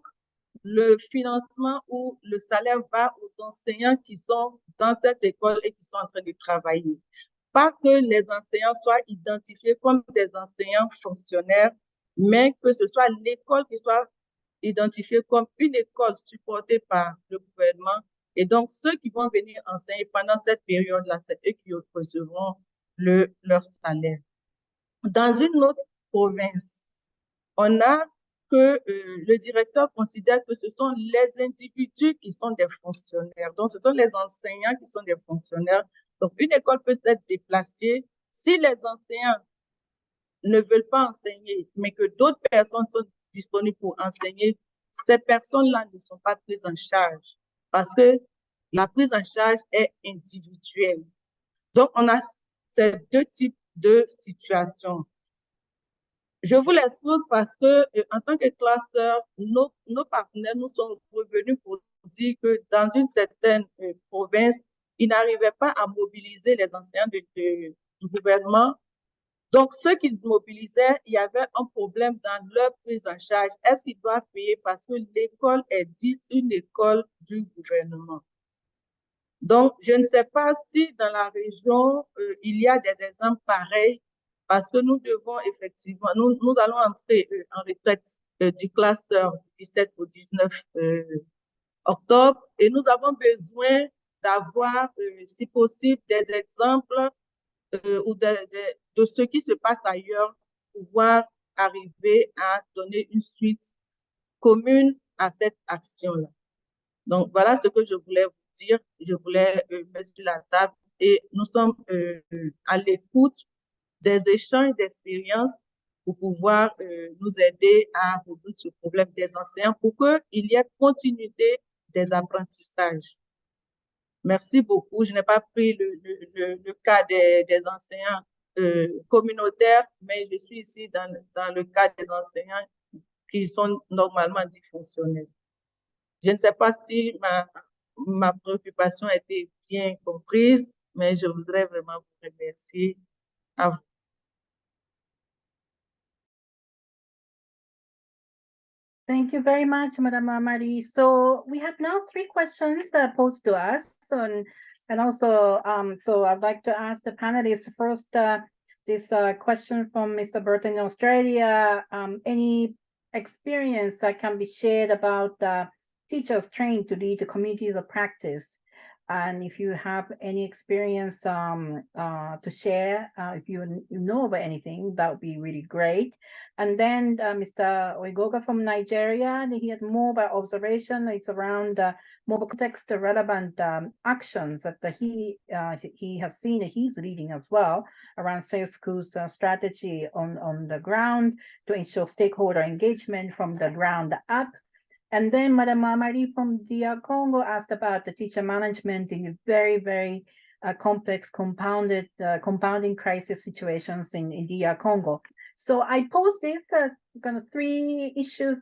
le financement ou le salaire va aux enseignants qui sont dans cette école et qui sont en train de travailler. Pas que les enseignants soient identifiés comme des enseignants fonctionnaires, mais que ce soit l'école qui soit identifiée comme une école supportée par le gouvernement. Et donc, ceux qui vont venir enseigner pendant cette période-là, c'est eux qui recevront leur salaire. Dans une autre province, on a que le directeur considère que ce sont les individus qui sont des fonctionnaires. Donc, ce sont les enseignants qui sont des fonctionnaires. Donc, une école peut être déplacée si les enseignants ne veulent pas enseigner, mais que d'autres personnes sont disponibles pour enseigner. Ces personnes-là ne sont pas prises en charge parce que la prise en charge est individuelle. Donc, on a ces deux types de situations. Je vous l'expose parce que, en tant que classeur, nos partenaires nous sont revenus pour dire que dans une certaine province, ils n'arrivaient pas à mobiliser les enseignants du gouvernement. Donc, ceux qu'ils mobilisaient, il y avait un problème dans leur prise en charge. Est-ce qu'ils doivent payer parce que l'école est dite une école du gouvernement? Donc, je ne sais pas si dans la région, il y a des exemples pareils parce que nous devons effectivement, nous allons entrer en retraite du cluster du 17 au 19 octobre et nous avons besoin d'avoir, si possible, des exemples ou de ce qui se passe ailleurs pour pouvoir arriver à donner une suite commune à cette action-là. Donc, voilà ce que je voulais vous dire. Je voulais mettre sur la table et nous sommes à l'écoute des échanges d'expériences pour pouvoir nous aider à résoudre ce problème des enseignants pour qu'il y ait continuité des apprentissages. Merci beaucoup. Je n'ai pas pris le cas des enseignants communautaires, mais je suis ici dans le cas des enseignants qui sont normalement dysfonctionnels. Je ne sais pas si ma préoccupation a été bien comprise, mais je voudrais vraiment vous remercier à vous. Thank you very much, Madam Amari. So we have now three questions posed to us, and also, so I'd like to ask the panelists first. This question from Mr. Burton in Australia. Any experience that can be shared about teachers trained to lead the communities of practice? And if you have any experience to share, if you know about anything, that would be really great. And then Mr. Oigoga from Nigeria, he had more about observation. It's around more context relevant actions that he has seen that he's leading as well around Safe Schools strategy on the ground to ensure stakeholder engagement from the ground up. And then Madame Marie from DR Congo asked about the teacher management in very, very complex, compounding crisis situations in DR Congo. So I pose these kind of 3 issues,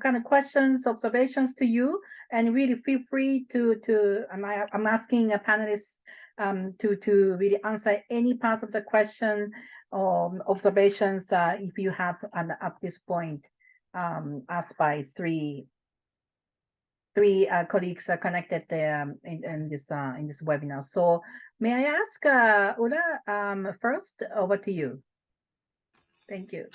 kind of questions, observations to you, and really feel free to I'm asking a panelist to really answer any part of the question or observations if you have at this point asked by three colleagues connected in this webinar. So may I ask Ulla first, over to you. Thank you.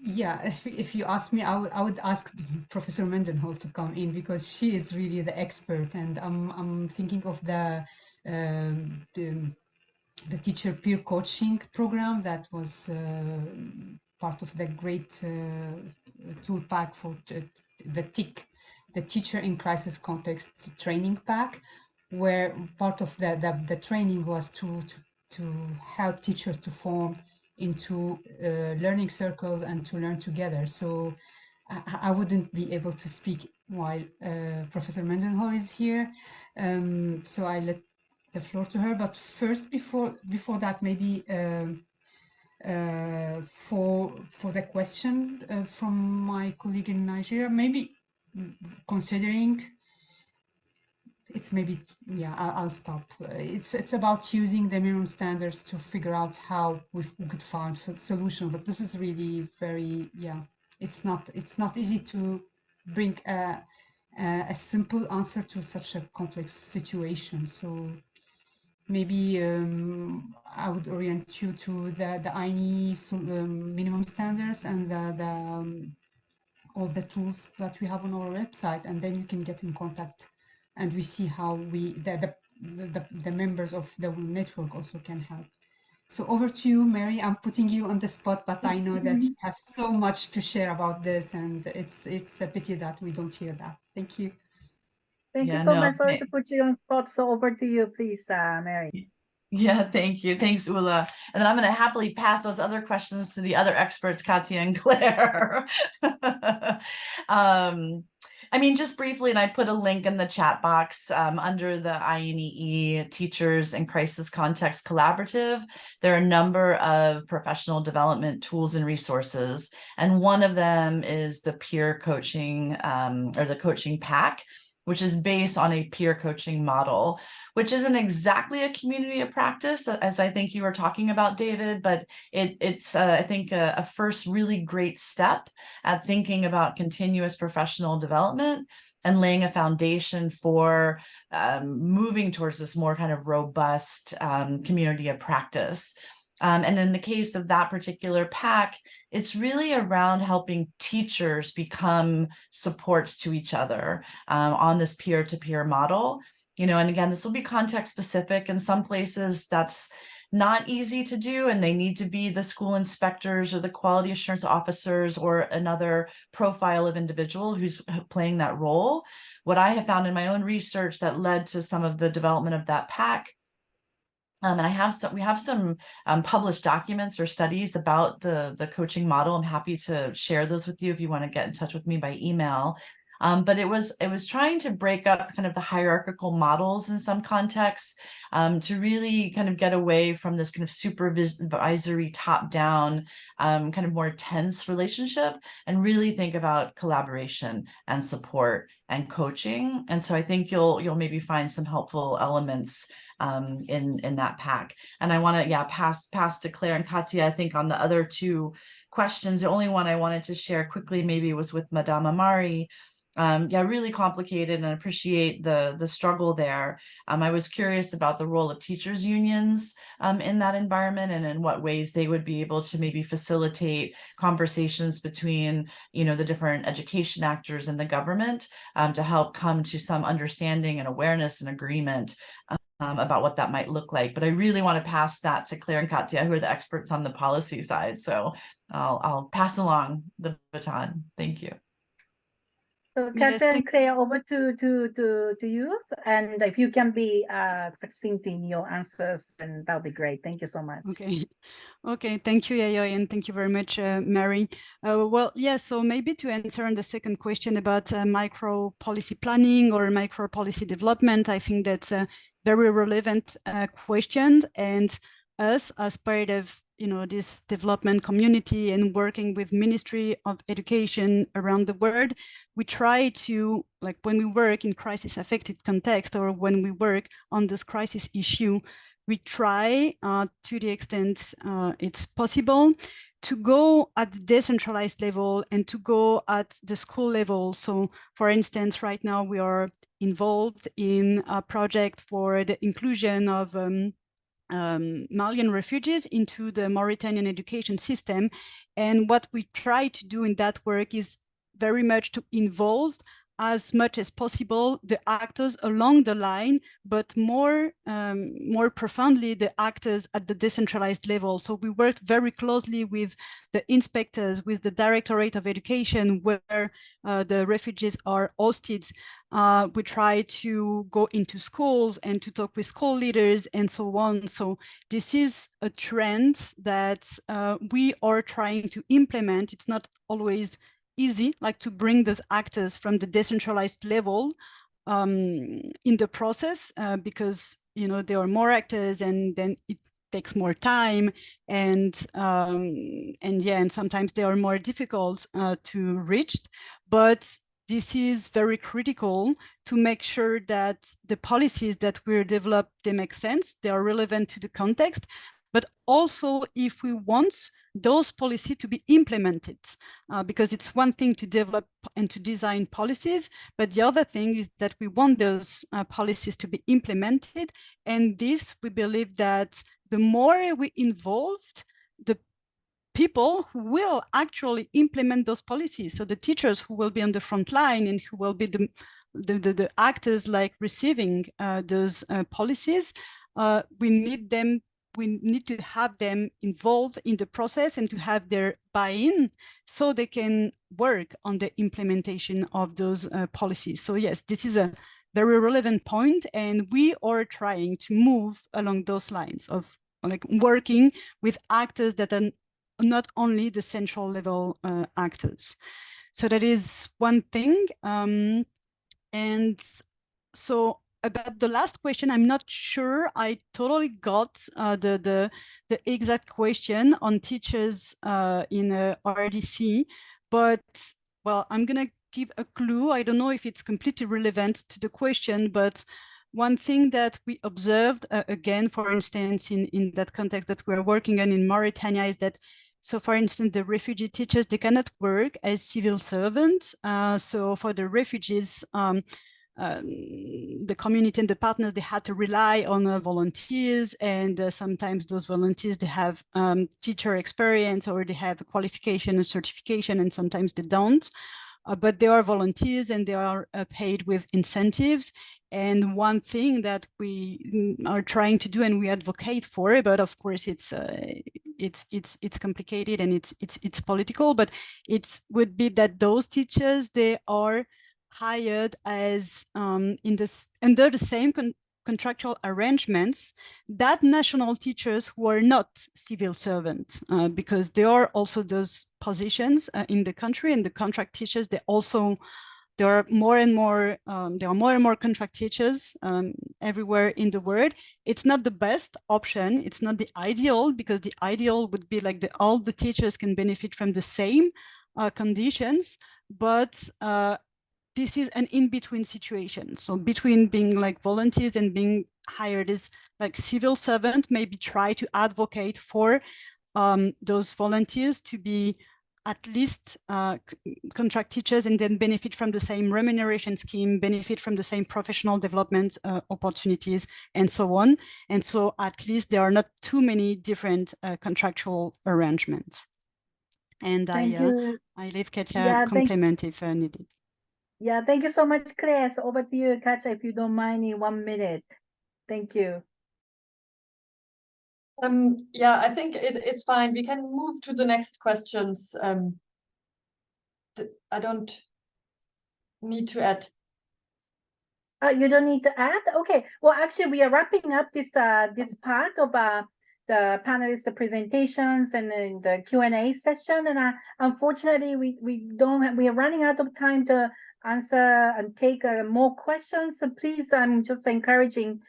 Yeah, if you ask me, I would ask Professor Mendenhall to come in because she is really the expert, and I'm thinking of the teacher peer coaching program that was part of the great tool pack for the TIC, the Teacher in Crisis Context Training Pack, where part of the training was to help teachers to form into learning circles and to learn together. So I wouldn't be able to speak while Professor Mendenhall is here. So I let the floor to her. But first, before that, maybe for the question from my colleague in Nigeria, maybe considering it's maybe, yeah, I'll stop. It's about using the minimum standards to figure out how we could find a solution. But this is really very, yeah, it's not easy to bring a simple answer to such a complex situation. So maybe I would orient you to the INE minimum standards and all the tools that we have on our website, and then you can get in contact and we see how the members of the network also can help. So over to you, Mary. I'm putting you on the spot, but I know that you have so much to share about this, and it's a pity that we don't hear that. Thank you. Thank you so much. Sorry to put you on spot. So over to you, please, Mary. Yeah, thank you. Thanks, Ulla. And then I'm going to happily pass those other questions to the other experts, Katya and Claire. I mean, just briefly, and I put a link in the chat box under the INEE Teachers in Crisis Context Collaborative. There are a number of professional development tools and resources, and one of them is the peer coaching or the coaching pack, which is based on a peer coaching model, which isn't exactly a community of practice, as I think you were talking about, David, but it's I think, a first really great step at thinking about continuous professional development and laying a foundation for moving towards this more kind of robust community of practice. And in the case of that particular pack, it's really around helping teachers become supports to each other on this peer-to-peer model. You know, and again, this will be context specific. In some places that's not easy to do, and they need to be the school inspectors or the quality assurance officers or another profile of individual who's playing that role. What I have found in my own research that led to some of the development of that pack, and we have some published documents or studies about the coaching model. I'm happy to share those with you if you want to get in touch with me by email. But it was trying to break up kind of the hierarchical models in some contexts to really kind of get away from this kind of supervisory top-down kind of more tense relationship and really think about collaboration and support and coaching. And so I think you'll maybe find some helpful elements in that pack. And I want to pass to Claire and Katya. I think on the other two questions, the only one I wanted to share quickly maybe was with Madame Amari. yeah, really complicated, and appreciate the struggle there. I was curious about the role of teachers unions in that environment, and in what ways they would be able to maybe facilitate conversations between, you know, the different education actors and the government to help come to some understanding and awareness and agreement about what that might look like. But I really want to pass that to Claire and Katya, who are the experts on the policy side. So I'll pass along the baton. Thank you. So Yes, Katya and Claire, over to you. And if you can be succinct in your answers, then that would be great. Thank you so much. Okay. Okay, thank you, Yayoi, and thank you very much, Mary. Well, yeah, so maybe to answer on the second question about micro policy planning or micro policy development, I think that's a very relevant question. And us, as part of, you know, this development community and working with Ministry of Education around the world, we try to, like when we work in crisis affected context, or when we work on this crisis issue, we try to the extent it's possible to go at the decentralized level and to go at the school level. So for instance, right now we are involved in a project for the inclusion of Malian refugees into the Mauritanian education system. And what we try to do in that work is very much to involve as much as possible the actors along the line, but more profoundly the actors at the decentralized level. So we worked very closely with the inspectors, with the Directorate of Education, where the refugees are hosted. We try to go into schools and to talk with school leaders and so on. So this is a trend that we are trying to implement. It's not always easy, like to bring those actors from the decentralized level in the process, because, you know, there are more actors and then it takes more time, and yeah, and sometimes they are more difficult to reach. But this is very critical to make sure that the policies that we develop, they make sense, they are relevant to the context, but also if we want those policies to be implemented, because it's one thing to develop and to design policies, but the other thing is that we want those policies to be implemented. And this, we believe that the more we involved the people who will actually implement those policies, so the teachers who will be on the front line and who will be the actors like receiving those policies, we need to have them involved in the process and to have their buy-in so they can work on the implementation of those policies. So yes, this is a very relevant point, and we are trying to move along those lines of like working with actors that are not only the central level actors. So that is one thing. And so about the last question, I'm not sure I totally got the exact question on teachers in RDC, but well, I'm gonna give a clue. I don't know if it's completely relevant to the question, but one thing that we observed, again, for instance, in that context that we're working on in Mauritania, is that, so for instance, the refugee teachers, they cannot work as civil servants. So for the refugees, the community and the partners, they had to rely on volunteers, and sometimes those volunteers, they have teacher experience, or they have a qualification and certification, and sometimes they don't. But they are volunteers and they are paid with incentives. And one thing that we are trying to do and we advocate for, but of course it's complicated and it's political, but it would be that those teachers, they are hired as in this under the same contractual arrangements that national teachers who are not civil servants, because there are also those positions in the country, and the contract teachers, there are more and more contract teachers everywhere in the world. It's not the best option. It's not the ideal, because the ideal would be like all the teachers can benefit from the same conditions, but this is an in-between situation. So between being like volunteers and being hired as like civil servant, maybe try to advocate for those volunteers to be at least contract teachers and then benefit from the same remuneration scheme, benefit from the same professional development opportunities, and so on. And so at least there are not too many different contractual arrangements. And I leave Katja complement if needed. Yeah, thank you so much, Claire. So over to you, Katja, if you don't mind, in 1 minute. Thank you. Yeah, I think it's fine. We can move to the next questions. I don't need to add. You don't need to add? Okay. Well, actually, we are wrapping up this this part of the panelists' presentations and the Q&A session. And unfortunately, we are running out of time to answer and take more questions. So please, I'm just encouraging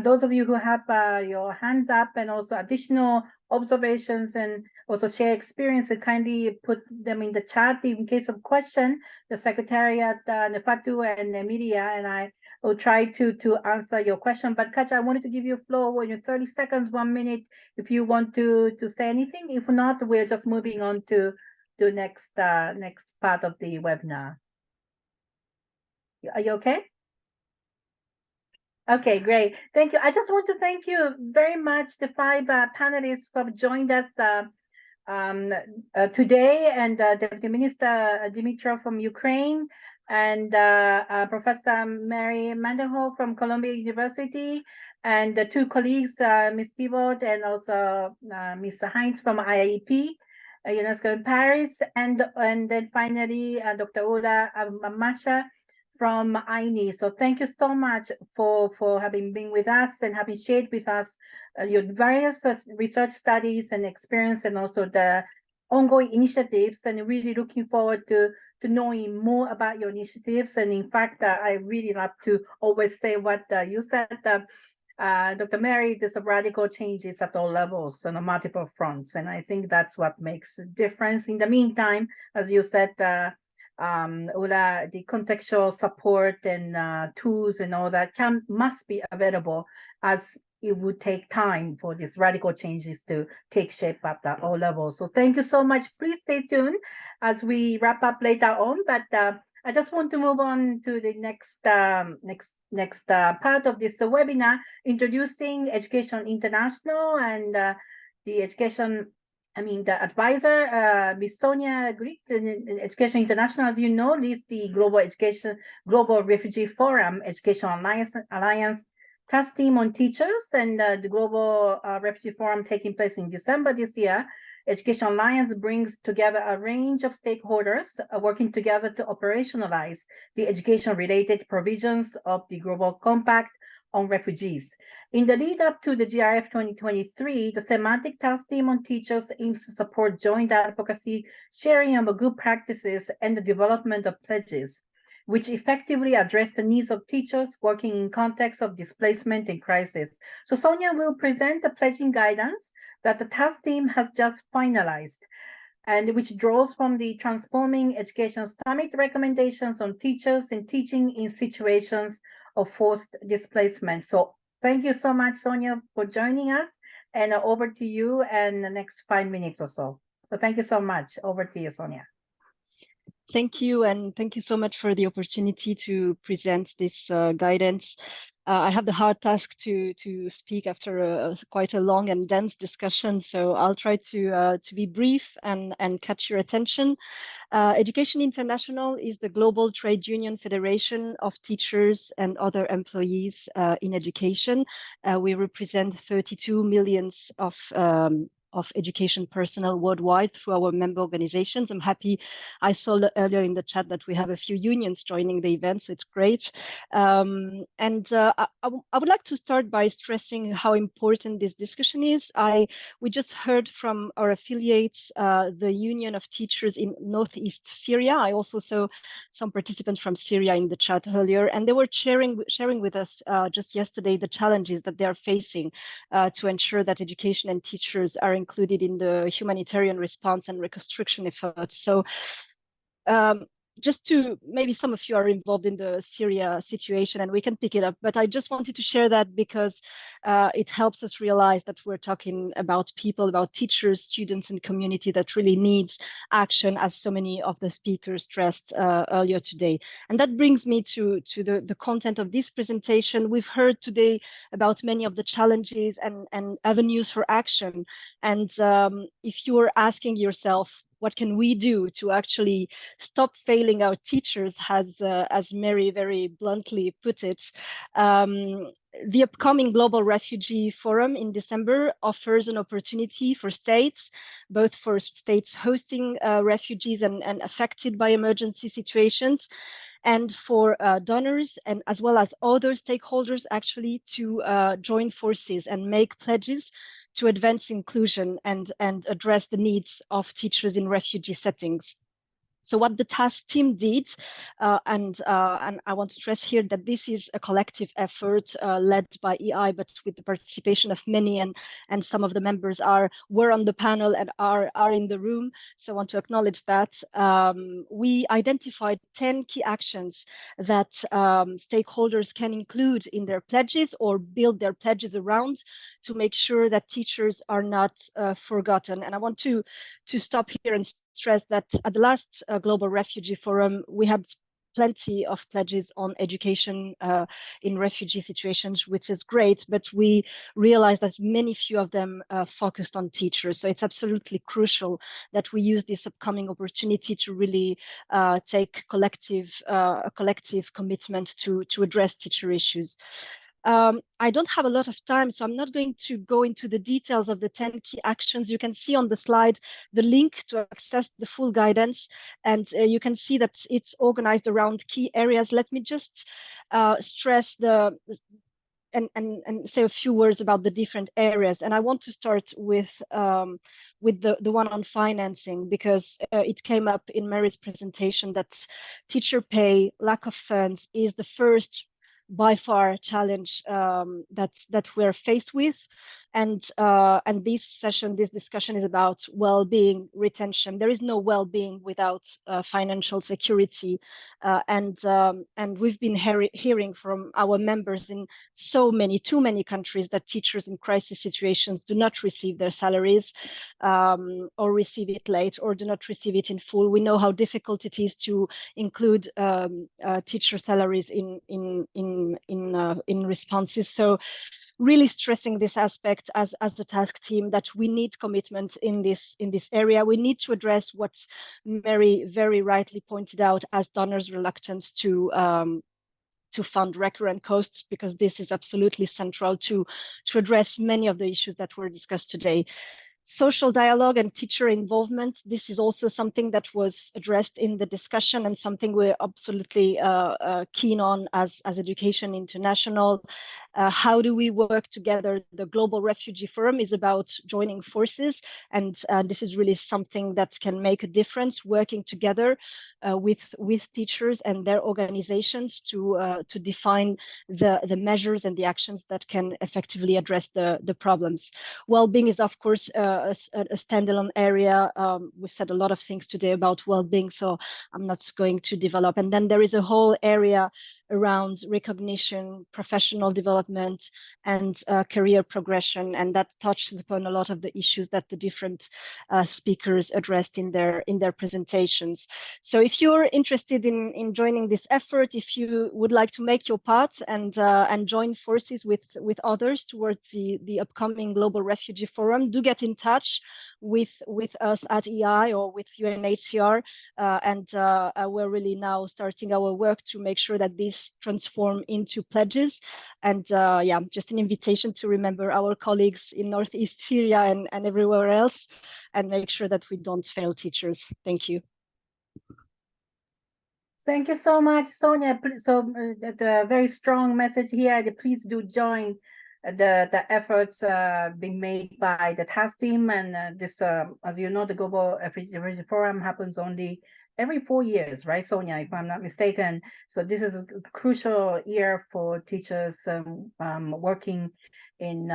those of you who have your hands up and also additional observations and also share experience, to kindly put them in the chat in case of question. The Secretariat, Nefatu and Emilia, and I will try to answer your question. But Katja, I wanted to give you a floor in 30 seconds, 1 minute, if you want to say anything. If not, we're just moving on to the next part of the webinar. Are you okay? Okay, great. Thank you. I just want to thank you very much, the 5 panelists who have joined us today, and Deputy Minister Dimitrov from Ukraine, and Professor Mary Manderho from Columbia University, and the 2 colleagues, Ms. Thibault and also Mr. Heinz from IAEP, UNESCO in Paris, and then finally Dr. Ola Masha from INI. So thank you so much for having been with us and having shared with us your various research studies and experience, and also the ongoing initiatives, and really looking forward to knowing more about your initiatives. And in fact, I really love to always say what you said, Dr. Mary, there's a radical changes at all levels and on multiple fronts. And I think that's what makes a difference. In the meantime, as you said, Ola, the contextual support and tools and all that must be available, as it would take time for these radical changes to take shape at all levels. So thank you so much. Please stay tuned as we wrap up later on. But I just want to move on to the next part of this webinar, introducing Education International, and the advisor, Ms. Sonia Grieg, Education International, as you know, leads the Global Refugee Forum Education Alliance task team on teachers, and the Global Refugee Forum taking place in December this year. Education Alliance brings together a range of stakeholders working together to operationalize the education-related provisions of the Global Compact on Refugees. In the lead up to the GRF 2023, the Semantic Task Team on Teachers aims to support joint advocacy, sharing of good practices, and the development of pledges, which effectively address the needs of teachers working in context of displacement and crisis. So Sonia will present the pledging guidance that the task team has just finalized, and which draws from the Transforming Education Summit recommendations on teachers and teaching in situations of forced displacement. So thank you so much, Sonia, for joining us, and over to you in the next 5 minutes or so. So thank you so much. Over to you, Sonia. Thank you, and thank you so much for the opportunity to present this guidance. I have the hard task to speak after quite a long and dense discussion, so I'll try to be brief and catch your attention. Education International is the global trade union federation of teachers and other employees in education. We represent 32 million of education personnel worldwide through our member organizations. I'm happy, I saw earlier in the chat that we have a few unions joining the event, so it's great. I would like to start by stressing how important this discussion is. We just heard from our affiliates, the Union of Teachers in Northeast Syria. I also saw some participants from Syria in the chat earlier, and they were sharing with us just yesterday the challenges that they are facing to ensure that education and teachers are included in the humanitarian response and reconstruction efforts. So just to, maybe some of you are involved in the Syria situation and we can pick it up, but I just wanted to share that because it helps us realize that we're talking about people, about teachers, students, and community that really needs action, as so many of the speakers stressed earlier today. And that brings me to the content of this presentation. We've heard today about many of the challenges and avenues for action. And if you're asking yourself, what can we do to actually stop failing our teachers, as Mary very bluntly put it, the upcoming Global Refugee Forum in December offers an opportunity for states, both for states hosting refugees and affected by emergency situations, and for donors and as well as other stakeholders actually to join forces and make pledges to advance inclusion and address the needs of teachers in refugee settings. So what the task team did, and I want to stress here that this is a collective effort led by EI, but with the participation of many, and some of the members were on the panel and are in the room. So I want to acknowledge that. We identified 10 key actions that stakeholders can include in their pledges or build their pledges around to make sure that teachers are not forgotten. And I want to stop here and stress that at the last Global Refugee Forum, we had plenty of pledges on education in refugee situations, which is great, but we realized that many few of them focused on teachers. So it's absolutely crucial that we use this upcoming opportunity to really take a collective commitment to address teacher issues. I don't have a lot of time, so I'm not going to go into the details of the 10 key actions. You can see on the slide the link to access the full guidance, and you can see that it's organized around key areas. Let me just stress and say a few words about the different areas. And I want to start with the one on financing, because it came up in Mary's presentation that teacher pay, lack of funds is the first by far challenge that we're faced with, and this discussion is about well-being, retention. There is no well-being without financial security, and we've been hearing from our members in too many countries that teachers in crisis situations do not receive their salaries, or receive it late, or do not receive it in full. We know how difficult it is to include teacher salaries in responses. So really stressing this aspect as the task team, that we need commitment in this area. We need to address what Mary very rightly pointed out as donors' reluctance to fund recurrent costs, because this is absolutely central to address many of the issues that were discussed today. Social dialogue and teacher involvement, this is also something that was addressed in the discussion and something we're absolutely keen on as Education International. How do we work together? The Global Refugee Forum is about joining forces, and this is really something that can make a difference, working together with teachers and their organizations to define the measures and the actions that can effectively address the problems. Well-being is, of course, a standalone area. We've said a lot of things today about well-being, so I'm not going to develop. And then there is a whole area around recognition, professional development, and career progression, and that touches upon a lot of the issues that the different speakers addressed in their presentations. So if you're interested in joining this effort, if you would like to make your part and join forces with others towards the upcoming Global Refugee Forum, do get in touch with us at EI or with UNHCR, and we're really now starting our work to make sure that these transform into pledges. And yeah, just an invitation to remember our colleagues in Northeast Syria and everywhere else, and make sure that we don't fail teachers. Thank you. Thank you so much, Sonia. So the very strong message here. Please do join the efforts being made by the task team. And this, as you know, the Global Refugee Forum happens only every 4 years, right, Sonia, if I'm not mistaken. So this is a crucial year for teachers working in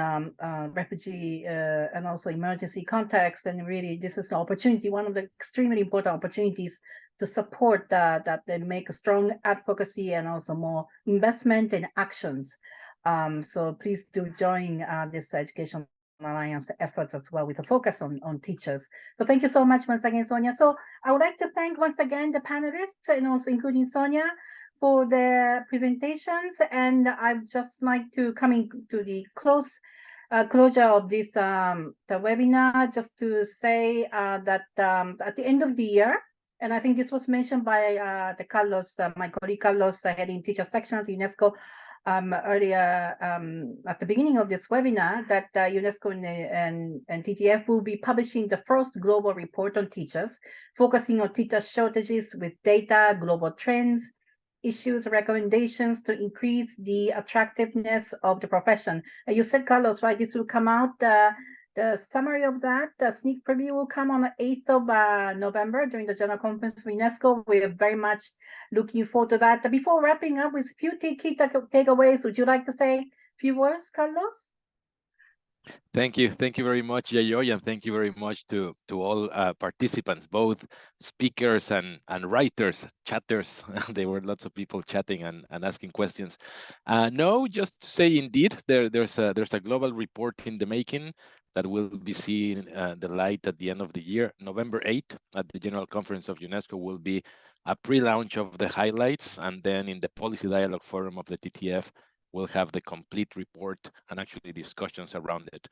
refugee and also emergency context. And really, this is an opportunity, one of the extremely important opportunities to support that they make a strong advocacy and also more investment in actions So please do join this Education Alliance efforts as well with a focus on teachers. So thank you so much once again, Sonia. So I would like to thank once again the panelists and also including Sonia for their presentations. And I'd just like to come into the closure of this the webinar, just to say that at the end of the year, and I think this was mentioned by the Carlos, my colleague Carlos, heading teacher section at UNESCO earlier at the beginning of this webinar, that UNESCO and TTF will be publishing the first global report on teachers, focusing on teacher shortages with data, global trends, issues, recommendations to increase the attractiveness of the profession. You said, Carlos, right, this will come out, the summary of that, the sneak preview will come on the 8th of November during the General Conference of UNESCO. We are very much looking forward to that. Before wrapping up with a few key takeaways, would you like to say a few words, Carlos? Thank you very much, Yayoi, and thank you very much to all participants, both speakers and writers, chatters. There were lots of people chatting and asking questions. No, just to say, indeed, there's a global report in the making that will be seeing the light at the end of the year. November 8th at the General Conference of UNESCO will be a pre-launch of the highlights, and then in the Policy Dialogue Forum of the TTF, we'll have the complete report and actually discussions around it.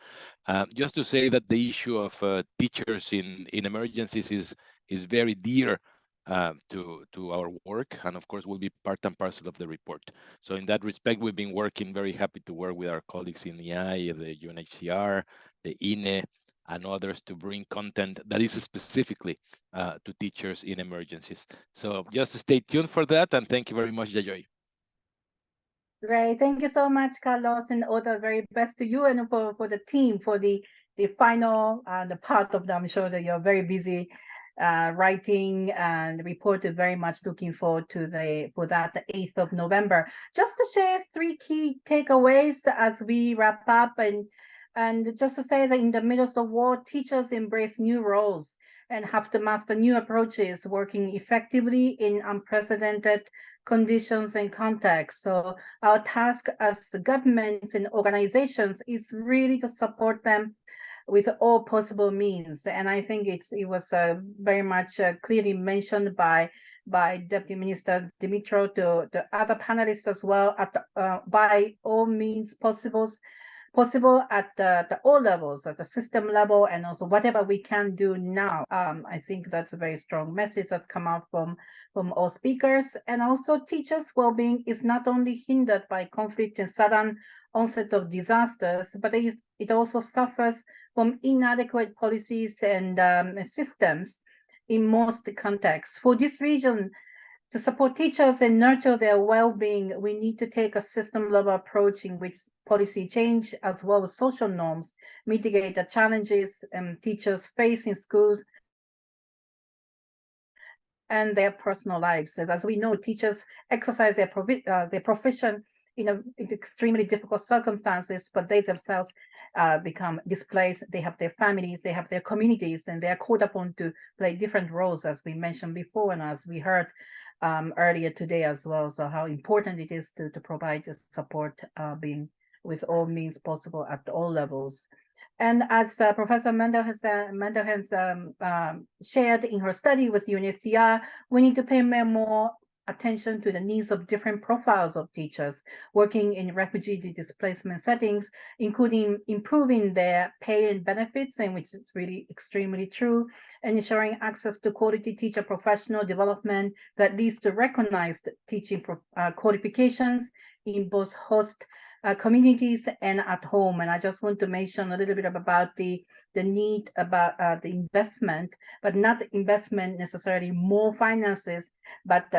Just to say that the issue of teachers in emergencies is very dear to our work, and of course will be part and parcel of the report. So in that respect, we've been working, very happy to work with our colleagues in the IE, the UNHCR, the INE, and others to bring content that is specifically to teachers in emergencies. So just stay tuned for that, and thank you very much, Yayoi. Great, thank you so much, Carlos, and all the very best to you and for the team for the final the part of them. I'm sure that you're very busy writing and reported. Very much looking forward to the 8th of November. Just to share 3 key takeaways as we wrap up, and just to say that in the middle of war, teachers embrace new roles and have to master new approaches, working effectively in unprecedented conditions and contexts. So our task as governments and organizations is really to support them with all possible means. And I think it was very much clearly mentioned by Deputy Minister Dimitro to the other panelists as well, by all means possible at all levels, at the system level, and also whatever we can do now. I think that's a very strong message that's come out from all speakers. And also teachers' well-being is not only hindered by conflict and sudden onset of disasters, but it also suffers from inadequate policies and systems in most contexts. For this reason, to support teachers and nurture their well-being, we need to take a system-level approach in which policy change as well as social norms mitigate the challenges teachers face in schools and their personal lives. As we know, teachers exercise their profession in extremely difficult circumstances, but they themselves become displaced. They have their families, they have their communities, and they are called upon to play different roles, as we mentioned before, and as we heard earlier today as well. So how important it is to provide support being with all means possible at all levels. And as Professor Mendel has shared in her study with UNHCR, we need to pay more attention to the needs of different profiles of teachers working in refugee displacement settings, including improving their pay and benefits, and which is really extremely true, and ensuring access to quality teacher professional development that leads to recognized teaching qualifications in both host communities and at home. And I just want to mention a little bit about the need about the investment, but not investment necessarily more finances, but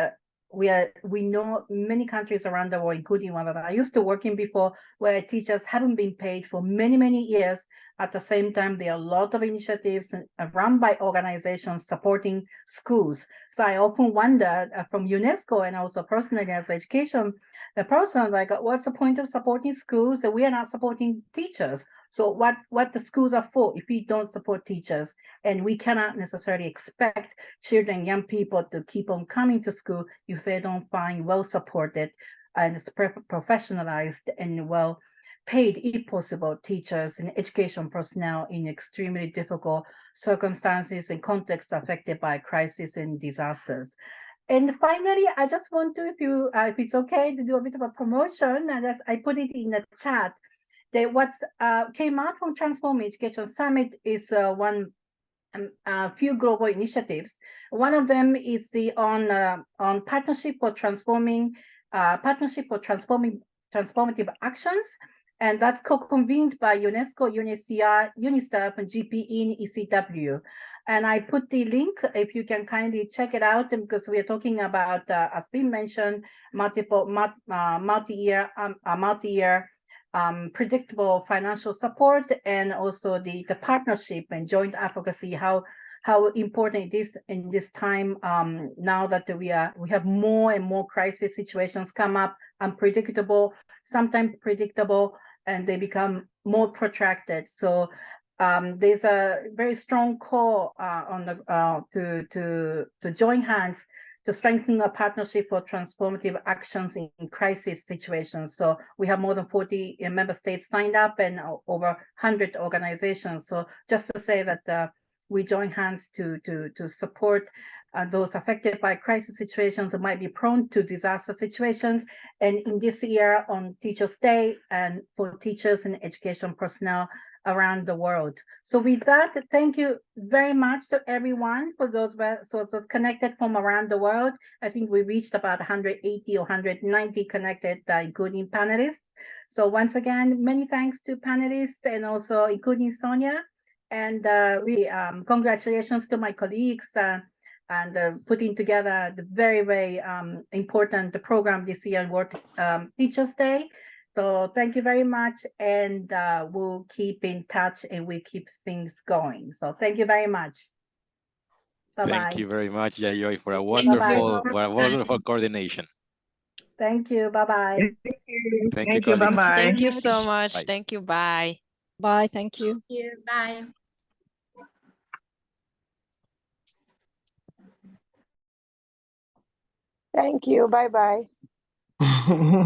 we know many countries around the world, including one that I used to work in before, where teachers haven't been paid for many years. At the same time, there are a lot of initiatives run by organizations supporting schools. So I often wonder from UNESCO and also personally as education person, like, what's the point of supporting schools that we are not supporting teachers? So what the schools are for if we don't support teachers? And we cannot necessarily expect children, young people to keep on coming to school if they don't find well-supported and professionalized and well paid, if possible, teachers and education personnel in extremely difficult circumstances and contexts affected by crisis and disasters. And finally, I just want to, if it's okay, to do a bit of a promotion, and I put it in the chat. That what came out from Transform Education Summit is a few global initiatives. One of them is the on partnership for transformative actions, and that's co-convened by UNESCO, UNICEF, and GPE and ECW. And I put the link if you can kindly check it out, because we are talking about, as been mentioned, multi-year predictable financial support, and also the partnership and joint advocacy, how important it is in this time, now that we have more and more crisis situations come up, unpredictable, sometimes predictable, and they become more protracted. So there's a very strong call on the to join hands to strengthen a partnership for transformative actions in crisis situations. So we have more than 40 member states signed up and over 100 organizations. So just to say that we join hands to support those affected by crisis situations that might be prone to disaster situations. And in this year on Teachers' Day, and for teachers and education personnel around the world. So with that, thank you very much to everyone for those connected from around the world. I think we reached about 180 or 190 connected, including panelists. So once again, many thanks to panelists and also including Sonia. And really, congratulations to my colleagues and putting together the very, very important program this year, World Teachers' Day. So thank you very much, and we'll keep in touch and we'll keep things going. So thank you very much. Bye-bye. Thank you very much, Yayoi, for a wonderful coordination. Thank you. Bye-bye. Thank you, colleagues. Bye-bye. Thank you so much. Bye. Thank you. Bye. Bye. Thank you. Bye. Thank you. Bye-bye.